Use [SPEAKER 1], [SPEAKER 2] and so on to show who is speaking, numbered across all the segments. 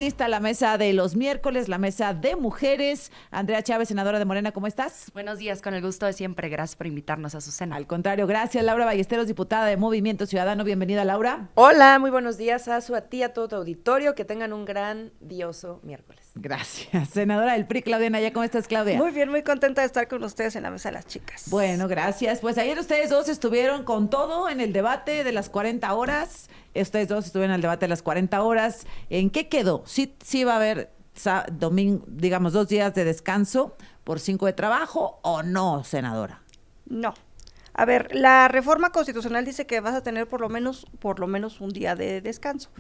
[SPEAKER 1] Está la mesa de los miércoles, la mesa de mujeres. Andrea Chávez, senadora de Morena, ¿cómo estás?
[SPEAKER 2] Buenos días, con el gusto de siempre. Gracias por invitarnos a su cena.
[SPEAKER 1] Al contrario, gracias. Laura Ballesteros, diputada de Movimiento Ciudadano. Bienvenida, Laura.
[SPEAKER 3] Hola, muy buenos días a ti, a todo tu auditorio. Que tengan un grandioso miércoles.
[SPEAKER 1] Gracias. Senadora del PRI, Claudia Naya. ¿Cómo estás, Claudia?
[SPEAKER 4] Muy bien, muy contenta de estar con ustedes en la mesa de las chicas.
[SPEAKER 1] Bueno, gracias. Pues ayer ustedes dos estuvieron con todo en el debate de las 40 horas. Ustedes dos estuvieron en el debate de las 40 horas. ¿En qué quedó? Sí va a haber domingo, digamos, 2 días de descanso por 5 de trabajo o no, senadora?
[SPEAKER 4] No. A ver, la reforma constitucional dice que vas a tener por lo menos un día de descanso.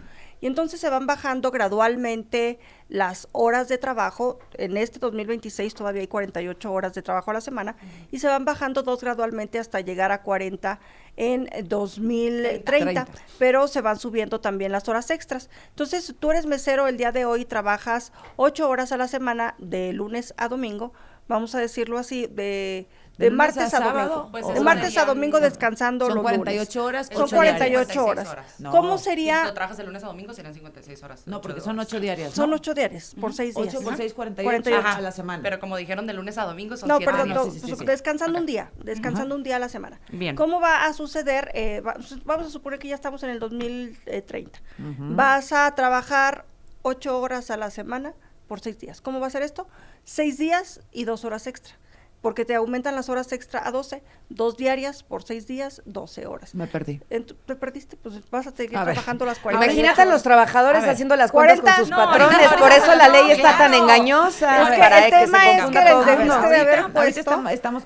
[SPEAKER 4] Y entonces se van bajando gradualmente las horas de trabajo. En este 2026 todavía hay 48 horas de trabajo a la semana y se van bajando 2 gradualmente hasta llegar a 40 en 2030, pero se van subiendo también las horas extras. Entonces, tú eres mesero el día de hoy, trabajas 8 horas a la semana de lunes a domingo, vamos a decirlo así, de martes a domingo.
[SPEAKER 1] Pues
[SPEAKER 4] de martes a domingo descansando los lunes.
[SPEAKER 1] Son 48 horas.
[SPEAKER 4] Son 48 horas.
[SPEAKER 1] No.
[SPEAKER 4] ¿Cómo sería?
[SPEAKER 2] Si lo trabajas de lunes a domingo serían 56 horas.
[SPEAKER 1] No, porque son 8 diarias, ¿no?
[SPEAKER 4] Son 8 diarias por 6 días.
[SPEAKER 1] 8 por 6, 48
[SPEAKER 4] 48.
[SPEAKER 1] a la semana.
[SPEAKER 2] Pero como dijeron de lunes a domingo son
[SPEAKER 4] No,
[SPEAKER 2] 7
[SPEAKER 4] perdón,
[SPEAKER 2] días.
[SPEAKER 1] sí.
[SPEAKER 4] descansando un día, un día a la semana.
[SPEAKER 2] Bien.
[SPEAKER 4] ¿Cómo va a suceder? Vamos a suponer que ya estamos en el 2030. Vas a trabajar 8 horas a la semana por 6 días. ¿Cómo va a ser esto? 6 días y 2 horas extra. Porque te aumentan las horas extra a 12, 2 diarias por 6 días, 12 horas.
[SPEAKER 1] Me perdí.
[SPEAKER 4] ¿Te perdiste? Pues vas a seguir trabajando las 40.
[SPEAKER 3] Imagínate a los trabajadores haciendo las cuentas
[SPEAKER 4] 40,
[SPEAKER 3] con sus
[SPEAKER 4] no,
[SPEAKER 3] patrones,
[SPEAKER 2] ahorita
[SPEAKER 3] por eso la ley
[SPEAKER 2] claro.
[SPEAKER 3] está tan engañosa.
[SPEAKER 4] Es que
[SPEAKER 3] para
[SPEAKER 4] el tema
[SPEAKER 3] se
[SPEAKER 4] es
[SPEAKER 3] confunda
[SPEAKER 4] que
[SPEAKER 3] todo.
[SPEAKER 4] les debiste de haber
[SPEAKER 1] ahorita
[SPEAKER 4] puesto
[SPEAKER 1] estamos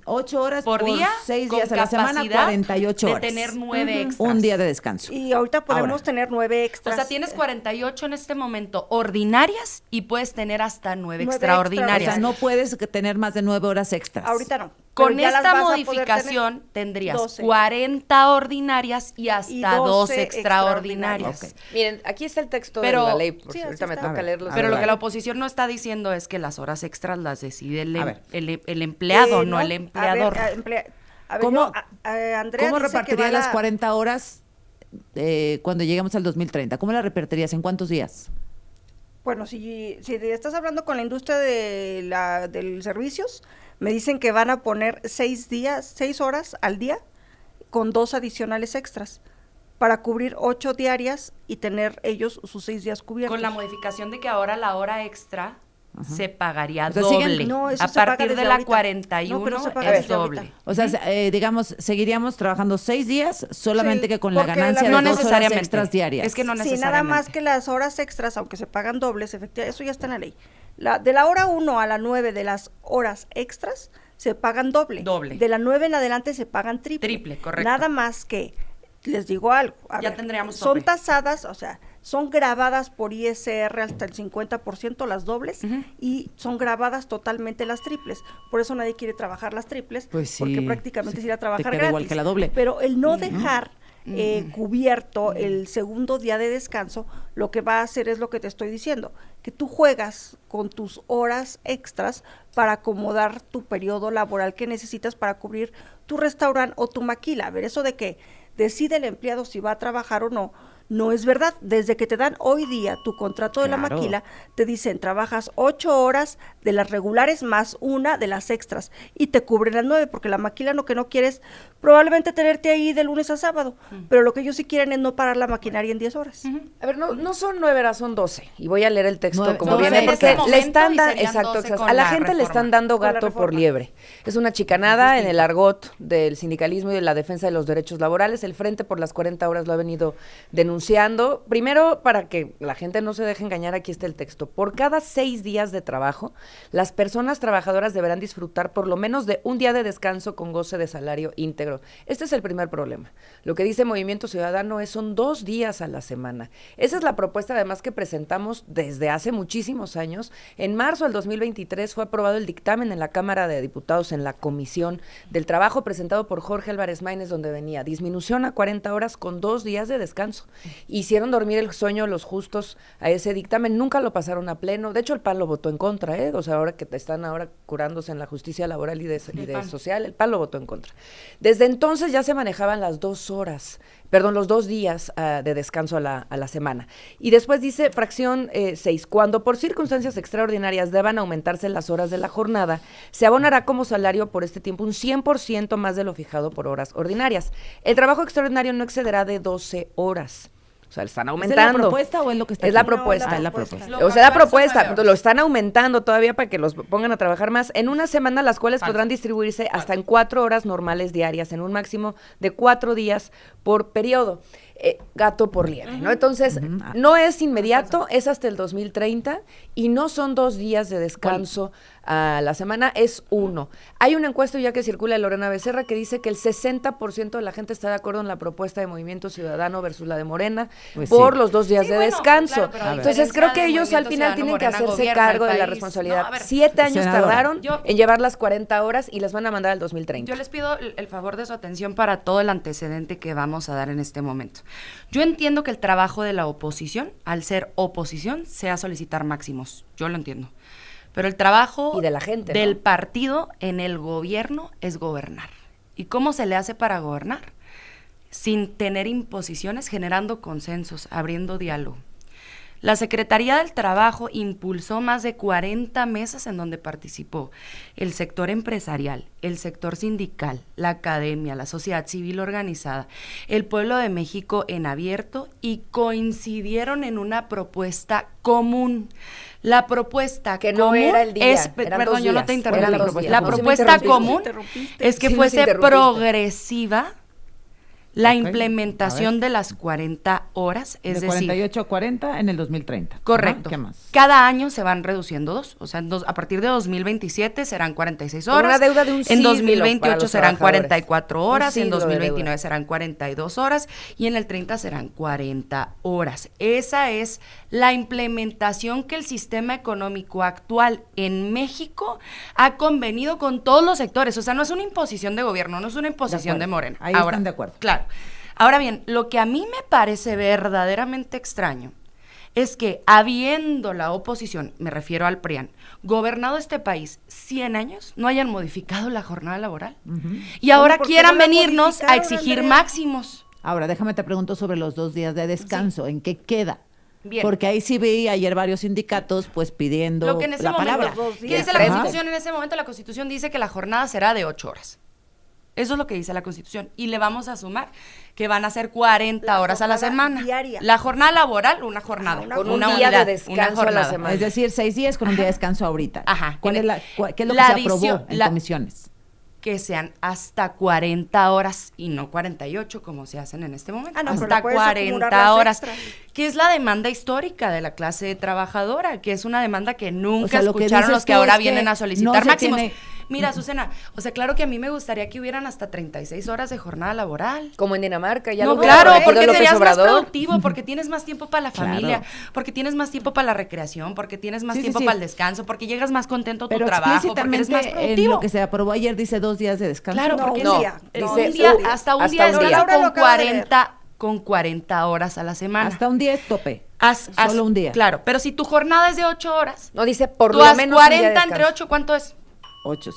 [SPEAKER 1] 8 horas
[SPEAKER 2] por día
[SPEAKER 1] 6
[SPEAKER 2] con
[SPEAKER 1] días a la semana,
[SPEAKER 2] capacidad
[SPEAKER 1] 48 horas.
[SPEAKER 2] de tener 9 extras.
[SPEAKER 1] Un día de descanso.
[SPEAKER 4] y ahorita podemos
[SPEAKER 1] Ahora.
[SPEAKER 4] tener 9
[SPEAKER 2] O
[SPEAKER 4] extras.
[SPEAKER 2] sea, tienes 48 en este momento ordinarias y puedes tener hasta 9
[SPEAKER 4] 9
[SPEAKER 1] O
[SPEAKER 2] extraordinarias.
[SPEAKER 1] sea, no puedes tener más de 9 horas extras.
[SPEAKER 4] Ahorita no.
[SPEAKER 2] Con
[SPEAKER 4] pero ya las
[SPEAKER 2] esta
[SPEAKER 4] vas a poder
[SPEAKER 2] modificación
[SPEAKER 4] tener
[SPEAKER 2] tendrías
[SPEAKER 4] 12.
[SPEAKER 2] 40 ordinarias y hasta
[SPEAKER 4] Y
[SPEAKER 2] 12
[SPEAKER 4] 12
[SPEAKER 2] extraordinarias.
[SPEAKER 1] extraordinarias.
[SPEAKER 3] Miren, aquí está el texto
[SPEAKER 2] Pero-
[SPEAKER 3] de la ley, por
[SPEAKER 4] Sí,
[SPEAKER 3] si
[SPEAKER 4] así
[SPEAKER 3] ahorita me
[SPEAKER 4] está.
[SPEAKER 3] toca leerlos.
[SPEAKER 1] A
[SPEAKER 2] Pero
[SPEAKER 1] ver,
[SPEAKER 2] lo que la
[SPEAKER 1] vale.
[SPEAKER 2] oposición no está diciendo es que las horas extras las decide
[SPEAKER 1] A ver.
[SPEAKER 2] el empleado, no el empleador.
[SPEAKER 4] A ver,
[SPEAKER 1] ¿Cómo-
[SPEAKER 4] Andrea
[SPEAKER 1] ¿Cómo
[SPEAKER 4] dice que
[SPEAKER 1] repartirías
[SPEAKER 4] va
[SPEAKER 1] las 40 horas cuando lleguemos al 2030? ¿Cómo las repartirías? ¿En cuántos días?
[SPEAKER 4] Bueno, si estás hablando con la industria del servicios, me dicen que van a poner 6 horas al día con 2 adicionales extras para cubrir 8 diarias y tener ellos sus 6 días cubiertos.
[SPEAKER 2] Con la modificación de que ahora la hora extra se pagaría
[SPEAKER 1] O sea, siguen-
[SPEAKER 2] doble.
[SPEAKER 4] No, eso
[SPEAKER 2] a
[SPEAKER 4] se paga
[SPEAKER 2] partir de
[SPEAKER 4] desde
[SPEAKER 2] la
[SPEAKER 4] ahorita.
[SPEAKER 2] 41
[SPEAKER 4] No, pero se paga
[SPEAKER 2] es
[SPEAKER 4] desde
[SPEAKER 2] doble.
[SPEAKER 4] ahorita.
[SPEAKER 1] O sea, digamos, seguiríamos trabajando 6 días, solamente
[SPEAKER 4] Sí,
[SPEAKER 1] que con la
[SPEAKER 4] porque
[SPEAKER 1] ganancia
[SPEAKER 4] la-
[SPEAKER 1] de
[SPEAKER 2] No
[SPEAKER 1] 2 horas
[SPEAKER 2] necesariamente.
[SPEAKER 1] extras diarias.
[SPEAKER 2] Es que no
[SPEAKER 4] Sí,
[SPEAKER 2] necesariamente.
[SPEAKER 4] nada más que las horas extras, aunque se pagan dobles, efectivamente, eso ya está en la ley. De la hora 1 a la 9 de las horas extras se pagan doble.
[SPEAKER 2] Doble.
[SPEAKER 4] De la 9 en adelante se pagan triple.
[SPEAKER 2] Triple, correcto.
[SPEAKER 4] Nada más que, les digo algo.
[SPEAKER 2] Ya tendríamos
[SPEAKER 4] son
[SPEAKER 2] tope.
[SPEAKER 4] tasadas, o sea, son grabadas por ISR hasta el 50% las dobles y son grabadas totalmente las triples. Por eso nadie quiere trabajar las triples,
[SPEAKER 1] Pues sí,
[SPEAKER 4] porque prácticamente
[SPEAKER 1] sí,
[SPEAKER 4] es ir a
[SPEAKER 1] te
[SPEAKER 4] trabajar
[SPEAKER 1] queda
[SPEAKER 4] gratis.
[SPEAKER 1] igual que la doble.
[SPEAKER 4] Pero el no dejar cubierto el segundo día de descanso, lo que va a hacer es lo que te estoy diciendo, que tú juegas con tus horas extras para acomodar tu periodo laboral que necesitas para cubrir tu restaurante o tu maquila. A ver, eso de que decide el empleado si va a trabajar o no, no es verdad. Desde que te dan hoy día tu contrato de la
[SPEAKER 1] Claro.
[SPEAKER 4] maquila, te dicen trabajas 8 horas de las regulares más 1 de las extras y te cubren las 9, porque la maquila lo que no quieres probablemente tenerte ahí de lunes a sábado, pero lo que ellos sí quieren es no parar la maquinaria en 10 horas.
[SPEAKER 3] A ver, no son 9 horas, son 12. Y voy a leer el texto
[SPEAKER 1] 9,
[SPEAKER 3] como
[SPEAKER 1] 12
[SPEAKER 3] viene,
[SPEAKER 1] en
[SPEAKER 3] porque
[SPEAKER 1] este
[SPEAKER 3] le
[SPEAKER 2] momento
[SPEAKER 3] están
[SPEAKER 2] y
[SPEAKER 3] dando,
[SPEAKER 2] serían
[SPEAKER 3] exacto,
[SPEAKER 2] 12
[SPEAKER 3] exacto.
[SPEAKER 2] con
[SPEAKER 3] A la
[SPEAKER 2] la
[SPEAKER 3] gente le
[SPEAKER 2] reforma.
[SPEAKER 3] están dando
[SPEAKER 4] Con la
[SPEAKER 3] gato por
[SPEAKER 4] reforma.
[SPEAKER 3] liebre. Es una chicanada en el argot del sindicalismo y de la defensa de los derechos laborales. El Frente por las 40 horas lo ha venido denunciando. Primero, para que la gente no se deje engañar, aquí está el texto. Por cada 6 días de trabajo, las personas trabajadoras deberán disfrutar por lo menos de un día de descanso con goce de salario íntegro. Este es el primer problema. Lo que dice Movimiento Ciudadano son 2 días a la semana. Esa es la propuesta además que presentamos desde hace muchísimos años. En marzo del 2023 fue aprobado el dictamen en la Cámara de Diputados en la Comisión del Trabajo presentado por Jorge Álvarez Maínez, donde venía disminución a 40 horas con 2 días de descanso. Hicieron dormir el sueño los justos a ese dictamen, nunca lo pasaron a pleno. De hecho, el PAN lo votó en contra, o sea, ahora que están ahora curándose en la justicia laboral y de social, el PAN lo votó en contra. Desde entonces ya se manejaban las 2 horas, los 2 días de descanso a la semana. Y después dice fracción 6, cuando por circunstancias extraordinarias deban aumentarse las horas de la jornada, se abonará como salario por este tiempo un 100% más de lo fijado por horas ordinarias. El trabajo extraordinario no excederá de 12 horas. O sea, están aumentando.
[SPEAKER 1] ¿Es la propuesta o es lo que está
[SPEAKER 3] Es
[SPEAKER 1] aquí?
[SPEAKER 3] la propuesta.
[SPEAKER 1] No, la propuesta.
[SPEAKER 3] O sea, la propuesta, pero lo están aumentando todavía para que los pongan a trabajar más. En una semana, las cuales podrán distribuirse hasta en 4 horas normales diarias, en un máximo de 4 días por periodo. Gato por liebre, ¿no? Entonces, no es inmediato, es hasta el 2030 y no son 2 días de descanso a la semana, es 1. Hay una encuesta ya que circula de Lorena Becerra que dice que el 60% de la gente está de acuerdo en la propuesta de Movimiento Ciudadano versus la de Morena por los 2 días de descanso.
[SPEAKER 2] Claro,
[SPEAKER 3] entonces, creo que ellos al final tienen que hacerse cargo de la responsabilidad. 7 años tardaron en llevar las 40 horas y las van a mandar al 2030.
[SPEAKER 2] Yo les pido el favor de su atención para todo el antecedente que vamos a dar en este momento. Yo entiendo que el trabajo de la oposición, al ser oposición, sea solicitar máximos. Yo lo entiendo. Pero el trabajo
[SPEAKER 3] y de la gente,
[SPEAKER 2] del
[SPEAKER 3] ¿no?
[SPEAKER 2] partido en el gobierno es gobernar. ¿Y cómo se le hace para gobernar? Sin tener imposiciones, generando consensos, abriendo diálogo. La Secretaría del Trabajo impulsó más de 40 mesas en donde participó el sector empresarial, el sector sindical, la academia, la sociedad civil organizada, el pueblo de México en abierto y coincidieron en una propuesta común. La propuesta
[SPEAKER 3] que no
[SPEAKER 2] común
[SPEAKER 3] era el día,
[SPEAKER 2] es, perdón, yo no te interrumpí. La propuesta común es que fuese progresiva la implementación de las 40 horas, es
[SPEAKER 1] de
[SPEAKER 2] decir,
[SPEAKER 1] 48 a 40 en el 2030.
[SPEAKER 2] correcto.
[SPEAKER 1] ¿Qué más?
[SPEAKER 2] Cada año se van reduciendo 2, o sea, a partir de 2027 serán 46 horas.
[SPEAKER 3] Una deuda de un siglo
[SPEAKER 2] en 2028
[SPEAKER 3] para los
[SPEAKER 2] serán
[SPEAKER 3] trabajadores.
[SPEAKER 2] 44 horas, en
[SPEAKER 3] Un siglo de
[SPEAKER 2] 2029
[SPEAKER 3] deuda.
[SPEAKER 2] serán 42 horas y en el 30 serán 40 horas. Esa es la implementación que el sistema económico actual en México ha convenido con todos los sectores, o sea, no es una imposición de gobierno, no es una imposición de Morena.
[SPEAKER 1] Ahí están de acuerdo.
[SPEAKER 2] Claro. Ahora bien, lo que a mí me parece verdaderamente extraño es que habiendo la oposición, me refiero al PRIAN, gobernado este país 100 años, no hayan modificado la jornada laboral. Y ahora
[SPEAKER 4] ¿por qué
[SPEAKER 2] quieran
[SPEAKER 4] no la
[SPEAKER 2] venirnos a
[SPEAKER 4] modificaron,
[SPEAKER 2] exigir
[SPEAKER 4] Andrea?
[SPEAKER 2] máximos.
[SPEAKER 1] Ahora, déjame te pregunto sobre los 2 días de descanso. ¿En qué queda?
[SPEAKER 2] Bien.
[SPEAKER 1] Porque ahí sí vi ayer varios sindicatos pues pidiendo
[SPEAKER 2] Lo que en ese
[SPEAKER 1] la
[SPEAKER 2] momento,
[SPEAKER 1] palabra.
[SPEAKER 2] ¿qué dice la
[SPEAKER 1] Ajá.
[SPEAKER 2] Constitución? En ese momento la Constitución dice que la jornada será de 8 horas. Eso es lo que dice la Constitución. Y le vamos a sumar que van a ser 40
[SPEAKER 4] La
[SPEAKER 2] horas a la
[SPEAKER 4] jornada
[SPEAKER 2] semana.
[SPEAKER 4] diaria.
[SPEAKER 2] La jornada laboral, una jornada.
[SPEAKER 4] Una
[SPEAKER 3] Con un
[SPEAKER 2] una
[SPEAKER 3] día
[SPEAKER 2] unidad,
[SPEAKER 3] de
[SPEAKER 2] una
[SPEAKER 3] descanso a la
[SPEAKER 2] jornada.
[SPEAKER 3] semana.
[SPEAKER 1] Es decir, 6 días con un día de descanso ahorita.
[SPEAKER 2] Ajá.
[SPEAKER 1] ¿Qué es lo que
[SPEAKER 2] La
[SPEAKER 1] se
[SPEAKER 2] adición-
[SPEAKER 1] aprobó en comisiones?
[SPEAKER 2] Que sean hasta 40 horas y no 48 como se hacen en este momento.
[SPEAKER 4] Ah, no, pero
[SPEAKER 2] hasta
[SPEAKER 4] le puedes acumular
[SPEAKER 2] 40
[SPEAKER 4] las
[SPEAKER 2] horas,
[SPEAKER 4] extras.
[SPEAKER 2] que es la demanda histórica de la clase trabajadora, que es una demanda que nunca
[SPEAKER 1] O sea, lo que
[SPEAKER 2] escucharon
[SPEAKER 1] dices
[SPEAKER 2] los que
[SPEAKER 1] tú
[SPEAKER 2] ahora
[SPEAKER 1] es que
[SPEAKER 2] vienen a
[SPEAKER 1] no
[SPEAKER 2] solicitar
[SPEAKER 1] se
[SPEAKER 2] máximos.
[SPEAKER 1] tiene-
[SPEAKER 2] Mira, Azucena, o sea, claro que a mí me gustaría que hubieran hasta 36 horas de jornada laboral.
[SPEAKER 3] Como en Dinamarca, ya
[SPEAKER 2] No,
[SPEAKER 3] lo hubiera
[SPEAKER 2] claro,
[SPEAKER 3] prometido
[SPEAKER 2] porque
[SPEAKER 3] López
[SPEAKER 2] serías más
[SPEAKER 3] Obrador.
[SPEAKER 2] productivo, porque tienes más tiempo para la
[SPEAKER 1] Claro.
[SPEAKER 2] familia, porque tienes más tiempo para la recreación, porque tienes más
[SPEAKER 1] Sí, sí,
[SPEAKER 2] tiempo
[SPEAKER 1] sí.
[SPEAKER 2] para el descanso, porque llegas más contento a tu
[SPEAKER 1] Pero
[SPEAKER 2] trabajo, porque eres más
[SPEAKER 1] explícitamente en
[SPEAKER 2] productivo.
[SPEAKER 1] lo que se aprobó ayer dice 2 días de descanso.
[SPEAKER 2] Claro,
[SPEAKER 4] No,
[SPEAKER 2] porque
[SPEAKER 4] un
[SPEAKER 2] no,
[SPEAKER 4] día.
[SPEAKER 2] no,
[SPEAKER 3] Dice
[SPEAKER 2] un día,
[SPEAKER 3] un-
[SPEAKER 2] hasta un
[SPEAKER 3] hasta
[SPEAKER 2] día
[SPEAKER 3] un día.
[SPEAKER 2] descanso
[SPEAKER 4] Laura lo
[SPEAKER 2] con
[SPEAKER 4] acaba de ver.
[SPEAKER 2] 40 horas a la semana.
[SPEAKER 1] Hasta un día es tope.
[SPEAKER 2] Solo
[SPEAKER 1] un día.
[SPEAKER 2] Claro, pero si tu jornada es de 8 horas,
[SPEAKER 3] No, dice por
[SPEAKER 2] tú
[SPEAKER 3] lo
[SPEAKER 2] haz
[SPEAKER 3] menos un día de
[SPEAKER 2] 40 entre
[SPEAKER 3] descanso.
[SPEAKER 2] 8, ¿cuánto es?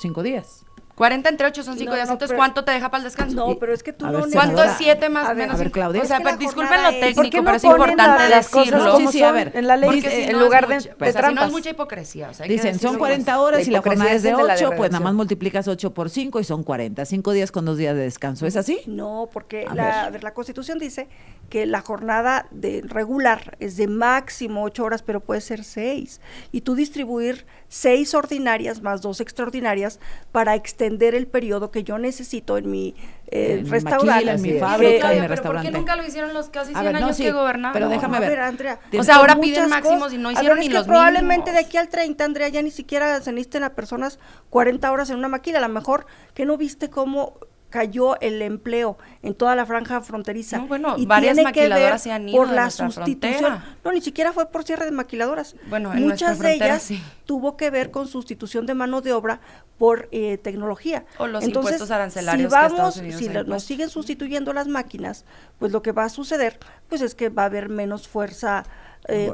[SPEAKER 1] 5 días.
[SPEAKER 2] 40 entre 8 son 5
[SPEAKER 4] No,
[SPEAKER 2] días,
[SPEAKER 4] no,
[SPEAKER 2] entonces
[SPEAKER 4] pero-
[SPEAKER 2] ¿cuánto te deja para el descanso?
[SPEAKER 4] No, pero es que tú
[SPEAKER 1] A
[SPEAKER 4] no
[SPEAKER 1] ver,
[SPEAKER 2] ¿Cuánto
[SPEAKER 1] senadora.
[SPEAKER 2] es 7 más
[SPEAKER 4] A ver,
[SPEAKER 2] menos
[SPEAKER 1] a ver,
[SPEAKER 2] 5?
[SPEAKER 1] Claudia.
[SPEAKER 2] O sea,
[SPEAKER 4] Es que la
[SPEAKER 2] disculpen
[SPEAKER 4] jornada
[SPEAKER 2] lo
[SPEAKER 4] es-
[SPEAKER 2] técnico,
[SPEAKER 3] ¿Por qué no
[SPEAKER 2] pero es
[SPEAKER 3] ponen
[SPEAKER 2] importante
[SPEAKER 3] las cosas
[SPEAKER 2] decirlo.
[SPEAKER 3] como
[SPEAKER 1] Sí, sí, a
[SPEAKER 3] son
[SPEAKER 1] ver.
[SPEAKER 3] en la ley
[SPEAKER 2] Porque si
[SPEAKER 3] en
[SPEAKER 2] no
[SPEAKER 3] lugar
[SPEAKER 2] es
[SPEAKER 3] de,
[SPEAKER 2] mucha-
[SPEAKER 3] de
[SPEAKER 2] o sea, si no
[SPEAKER 3] trampas?
[SPEAKER 2] es mucha hipocresía. O sea, hay que
[SPEAKER 1] Dicen, son
[SPEAKER 2] decirlo.
[SPEAKER 1] 40 horas
[SPEAKER 3] La
[SPEAKER 1] y la jornada
[SPEAKER 3] hipocresía
[SPEAKER 1] es de
[SPEAKER 3] es de la
[SPEAKER 1] 8, pues nada
[SPEAKER 3] redacción.
[SPEAKER 1] más multiplicas 8 por 5 y son 40. 5 días con 2 días de descanso. ¿Es así?
[SPEAKER 4] No, porque
[SPEAKER 1] A
[SPEAKER 4] la,
[SPEAKER 1] ver.
[SPEAKER 4] a ver, la Constitución dice que la jornada de regular es de máximo 8 horas, pero puede ser 6. Y tú distribuir 6 ordinarias más 2 extraordinarias para extender el periodo que yo necesito en mi
[SPEAKER 1] En mi
[SPEAKER 4] restaurante.
[SPEAKER 1] maquila, en mi
[SPEAKER 4] Que-
[SPEAKER 1] fábrica, en mi
[SPEAKER 2] Claudia, pero ¿por
[SPEAKER 1] restaurante.
[SPEAKER 2] qué nunca lo hicieron los casi 100
[SPEAKER 1] A ver, no,
[SPEAKER 2] años
[SPEAKER 1] sí,
[SPEAKER 2] que gobernaron?
[SPEAKER 1] pero déjame ver.
[SPEAKER 4] Andrea.
[SPEAKER 2] O sea, ahora
[SPEAKER 4] muchas
[SPEAKER 2] piden máximos
[SPEAKER 4] cosas.
[SPEAKER 2] y no
[SPEAKER 4] A
[SPEAKER 2] hicieron
[SPEAKER 4] ver,
[SPEAKER 2] ni
[SPEAKER 4] es que
[SPEAKER 2] los
[SPEAKER 4] probablemente de
[SPEAKER 2] mínimos.
[SPEAKER 4] aquí al 30, Andrea, ya ni siquiera se necesiten a personas 40 horas en una maquila. A lo mejor que no viste cómo cayó el empleo en toda la franja fronteriza.
[SPEAKER 2] No, bueno,
[SPEAKER 4] y
[SPEAKER 2] varias
[SPEAKER 4] tiene que ver
[SPEAKER 2] maquiladoras se han ido
[SPEAKER 4] por
[SPEAKER 2] de
[SPEAKER 4] la
[SPEAKER 2] nuestra
[SPEAKER 4] sustitución.
[SPEAKER 2] frontera.
[SPEAKER 4] No, ni siquiera fue por cierre de maquiladoras.
[SPEAKER 2] Bueno, en nuestra
[SPEAKER 4] Muchas de
[SPEAKER 2] frontera
[SPEAKER 4] ellas
[SPEAKER 2] sí.
[SPEAKER 4] tuvo que ver con sustitución de mano de obra por tecnología.
[SPEAKER 2] O los
[SPEAKER 4] Entonces,
[SPEAKER 2] impuestos arancelarios
[SPEAKER 4] si
[SPEAKER 2] que
[SPEAKER 4] vamos,
[SPEAKER 2] Estados Unidos
[SPEAKER 4] si
[SPEAKER 2] ha
[SPEAKER 4] nos
[SPEAKER 2] impuesto.
[SPEAKER 4] siguen sustituyendo las máquinas, pues lo que va a suceder, pues es que va a haber menos fuerza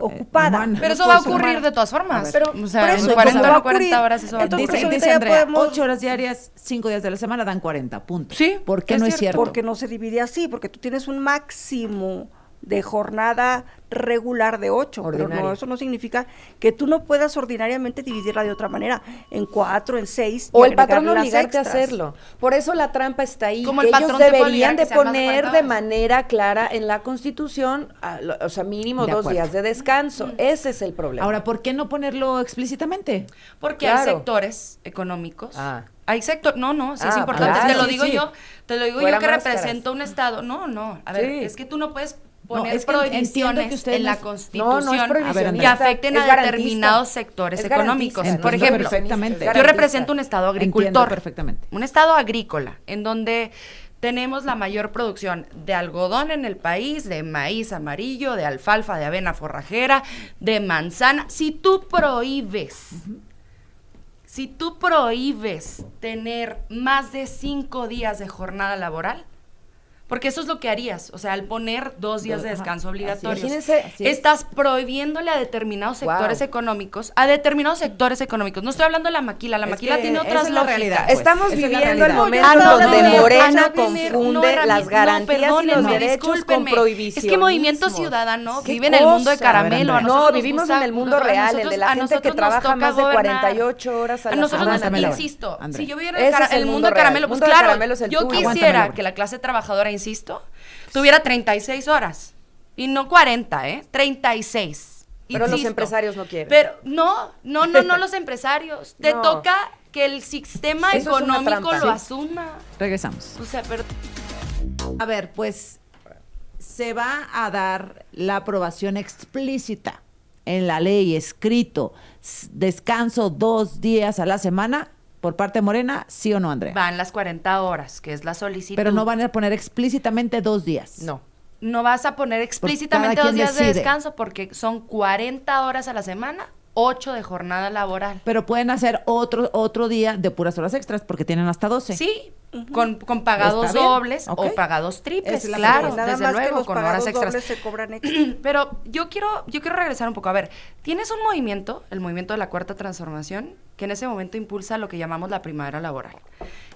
[SPEAKER 4] ocupada.
[SPEAKER 1] humana.
[SPEAKER 2] Pero eso
[SPEAKER 1] No
[SPEAKER 2] va a
[SPEAKER 1] puede ser
[SPEAKER 2] ocurrir
[SPEAKER 1] humana.
[SPEAKER 2] de todas formas.
[SPEAKER 4] Pero
[SPEAKER 2] o sea,
[SPEAKER 4] por eso,
[SPEAKER 2] 40
[SPEAKER 4] va a
[SPEAKER 2] o 40
[SPEAKER 4] ocurrir.
[SPEAKER 2] horas eso va a
[SPEAKER 4] Entonces,
[SPEAKER 2] ocurrir.
[SPEAKER 1] Dice,
[SPEAKER 4] ahorita
[SPEAKER 1] dice
[SPEAKER 4] ya
[SPEAKER 1] Andrea,
[SPEAKER 4] podemos-
[SPEAKER 1] 8 horas diarias, 5 días de la semana dan 40 puntos.
[SPEAKER 2] Sí,
[SPEAKER 1] ¿Por qué
[SPEAKER 2] es
[SPEAKER 1] no es
[SPEAKER 2] cierto.
[SPEAKER 1] cierto?
[SPEAKER 4] Porque no se divide así, porque tú tienes un máximo de jornada regular de 8, pero no,
[SPEAKER 3] Ordinaria.
[SPEAKER 4] eso no significa que tú no puedas ordinariamente dividirla de otra manera, en 4, en 6.
[SPEAKER 3] O el patrón obligarte a hacerlo. Por eso la trampa está ahí.
[SPEAKER 2] Como
[SPEAKER 3] que
[SPEAKER 2] el
[SPEAKER 3] ellos
[SPEAKER 2] patrón te puede
[SPEAKER 3] deberían
[SPEAKER 2] obligar
[SPEAKER 3] de
[SPEAKER 2] que sean más de
[SPEAKER 3] poner
[SPEAKER 2] 40
[SPEAKER 3] de
[SPEAKER 2] horas.
[SPEAKER 3] manera clara en la Constitución, o sea, mínimo
[SPEAKER 1] De
[SPEAKER 3] 2
[SPEAKER 1] acuerdo.
[SPEAKER 3] días de descanso. Ese es el problema.
[SPEAKER 1] Ahora, ¿por qué no ponerlo explícitamente?
[SPEAKER 2] Porque hay
[SPEAKER 3] Claro.
[SPEAKER 2] sectores económicos.
[SPEAKER 3] Ah.
[SPEAKER 2] Hay sector, no, sí es
[SPEAKER 3] Ah,
[SPEAKER 2] importante.
[SPEAKER 3] claro.
[SPEAKER 2] Te lo
[SPEAKER 1] Sí,
[SPEAKER 2] digo
[SPEAKER 1] sí.
[SPEAKER 2] yo, te lo digo
[SPEAKER 3] Fuera
[SPEAKER 2] yo que
[SPEAKER 3] máscaras.
[SPEAKER 2] represento un estado. No, a ver,
[SPEAKER 3] Sí.
[SPEAKER 2] es que tú no puedes
[SPEAKER 1] No,
[SPEAKER 2] poner
[SPEAKER 1] es que entiendo
[SPEAKER 2] prohibiciones
[SPEAKER 1] que usted
[SPEAKER 2] en
[SPEAKER 1] no
[SPEAKER 2] la
[SPEAKER 1] es-
[SPEAKER 2] Constitución
[SPEAKER 3] no es prohibicionista,
[SPEAKER 2] que afecten
[SPEAKER 3] es
[SPEAKER 2] a
[SPEAKER 3] garantista.
[SPEAKER 2] determinados sectores
[SPEAKER 3] Es
[SPEAKER 2] económicos.
[SPEAKER 3] garantista.
[SPEAKER 2] Por
[SPEAKER 1] Entiendo
[SPEAKER 2] ejemplo,
[SPEAKER 1] perfectamente.
[SPEAKER 3] Es
[SPEAKER 2] yo
[SPEAKER 3] garantista.
[SPEAKER 2] represento un estado
[SPEAKER 1] Entiendo
[SPEAKER 2] agricultor.
[SPEAKER 1] perfectamente.
[SPEAKER 2] Un estado agrícola, en donde tenemos la mayor producción de algodón en el país, de maíz amarillo, de alfalfa, de avena forrajera, de manzana. Si tú prohíbes tener más de 5 días de jornada laboral, porque eso es lo que harías, o sea, al poner 2 días de
[SPEAKER 1] Ajá,
[SPEAKER 2] descanso
[SPEAKER 1] así es.
[SPEAKER 2] obligatorios,
[SPEAKER 3] Imagínense, sí.
[SPEAKER 2] estás prohibiéndole a determinados sectores
[SPEAKER 3] Wow.
[SPEAKER 2] económicos, no estoy hablando de la maquila, la
[SPEAKER 1] Es
[SPEAKER 2] maquila
[SPEAKER 1] que
[SPEAKER 2] tiene
[SPEAKER 1] esa
[SPEAKER 2] otras
[SPEAKER 1] es la
[SPEAKER 2] lógicas.
[SPEAKER 1] realidad, pues.
[SPEAKER 3] Estamos
[SPEAKER 1] esa es la
[SPEAKER 3] viviendo el
[SPEAKER 1] realidad.
[SPEAKER 3] momento
[SPEAKER 2] no,
[SPEAKER 3] donde
[SPEAKER 2] no,
[SPEAKER 3] Morena
[SPEAKER 2] Ana,
[SPEAKER 3] confunde las garantías y los
[SPEAKER 2] perdónenme,
[SPEAKER 3] derechos con
[SPEAKER 2] discúlpenme.
[SPEAKER 3] prohibicionismos.
[SPEAKER 2] Es que Movimiento Ciudadano
[SPEAKER 3] ¿Qué
[SPEAKER 2] vive en el mundo de
[SPEAKER 3] cosa?
[SPEAKER 2] caramelo. A
[SPEAKER 1] No,
[SPEAKER 2] nosotros
[SPEAKER 3] No,
[SPEAKER 2] nos
[SPEAKER 3] vivimos
[SPEAKER 2] gusta-
[SPEAKER 3] en el mundo
[SPEAKER 2] a
[SPEAKER 3] real, el
[SPEAKER 2] nosotros-
[SPEAKER 3] de la
[SPEAKER 2] a
[SPEAKER 3] gente que
[SPEAKER 2] nosotros nos
[SPEAKER 3] trabaja
[SPEAKER 2] toca
[SPEAKER 3] más de
[SPEAKER 2] gobernar.
[SPEAKER 3] 48 horas a la
[SPEAKER 2] nosotros nos
[SPEAKER 3] semana.
[SPEAKER 1] Laura,
[SPEAKER 2] insisto,
[SPEAKER 1] Andrea.
[SPEAKER 2] si yo viviera
[SPEAKER 3] Ese
[SPEAKER 2] en
[SPEAKER 3] es el
[SPEAKER 2] el
[SPEAKER 3] mundo
[SPEAKER 2] mundo de
[SPEAKER 3] real.
[SPEAKER 2] caramelo,
[SPEAKER 3] El
[SPEAKER 2] pues
[SPEAKER 3] mundo de
[SPEAKER 2] claro,
[SPEAKER 3] caramelo es el
[SPEAKER 2] yo
[SPEAKER 3] tuyo.
[SPEAKER 1] Aguántame,
[SPEAKER 2] quisiera
[SPEAKER 1] Laura.
[SPEAKER 2] que la clase trabajadora, insisto, tuviera 36 horas. Y no 40, 36.
[SPEAKER 3] Pero los
[SPEAKER 2] Insisto.
[SPEAKER 3] empresarios no quieren.
[SPEAKER 2] Pero no los empresarios. Te
[SPEAKER 3] No.
[SPEAKER 2] toca que el sistema
[SPEAKER 3] Eso es una
[SPEAKER 2] económico
[SPEAKER 3] trampa.
[SPEAKER 2] lo
[SPEAKER 3] Sí.
[SPEAKER 2] asuma.
[SPEAKER 1] Regresamos.
[SPEAKER 2] O sea, pero
[SPEAKER 1] A ver, pues se va a dar la aprobación explícita en la ley, escrito, descanso 2 días a la semana por parte de Morena, ¿sí o no, Andrea?
[SPEAKER 2] van las 40 horas, que es la solicitud.
[SPEAKER 1] Pero no van a poner explícitamente 2 días.
[SPEAKER 3] No.
[SPEAKER 2] No vas a poner explícitamente
[SPEAKER 1] cada
[SPEAKER 2] 2
[SPEAKER 1] quien
[SPEAKER 2] días de
[SPEAKER 1] decide.
[SPEAKER 2] descanso porque son 40 horas a la semana, 8 de jornada laboral.
[SPEAKER 1] Pero pueden hacer otro día de puras horas extras porque tienen hasta 12.
[SPEAKER 2] Sí, con pagados
[SPEAKER 1] Está bien,
[SPEAKER 2] dobles
[SPEAKER 1] ok.
[SPEAKER 2] o pagados triples,
[SPEAKER 1] Esa es la
[SPEAKER 2] claro,
[SPEAKER 1] pregunta.
[SPEAKER 4] Nada
[SPEAKER 2] desde
[SPEAKER 4] más que
[SPEAKER 2] luego,
[SPEAKER 4] los
[SPEAKER 2] con horas
[SPEAKER 4] pagados
[SPEAKER 2] extras.
[SPEAKER 4] dobles se cobran extra.
[SPEAKER 2] Pero yo quiero regresar un poco. A ver, tienes un movimiento, el movimiento de la Cuarta Transformación, que en ese momento impulsa lo que llamamos la primavera laboral,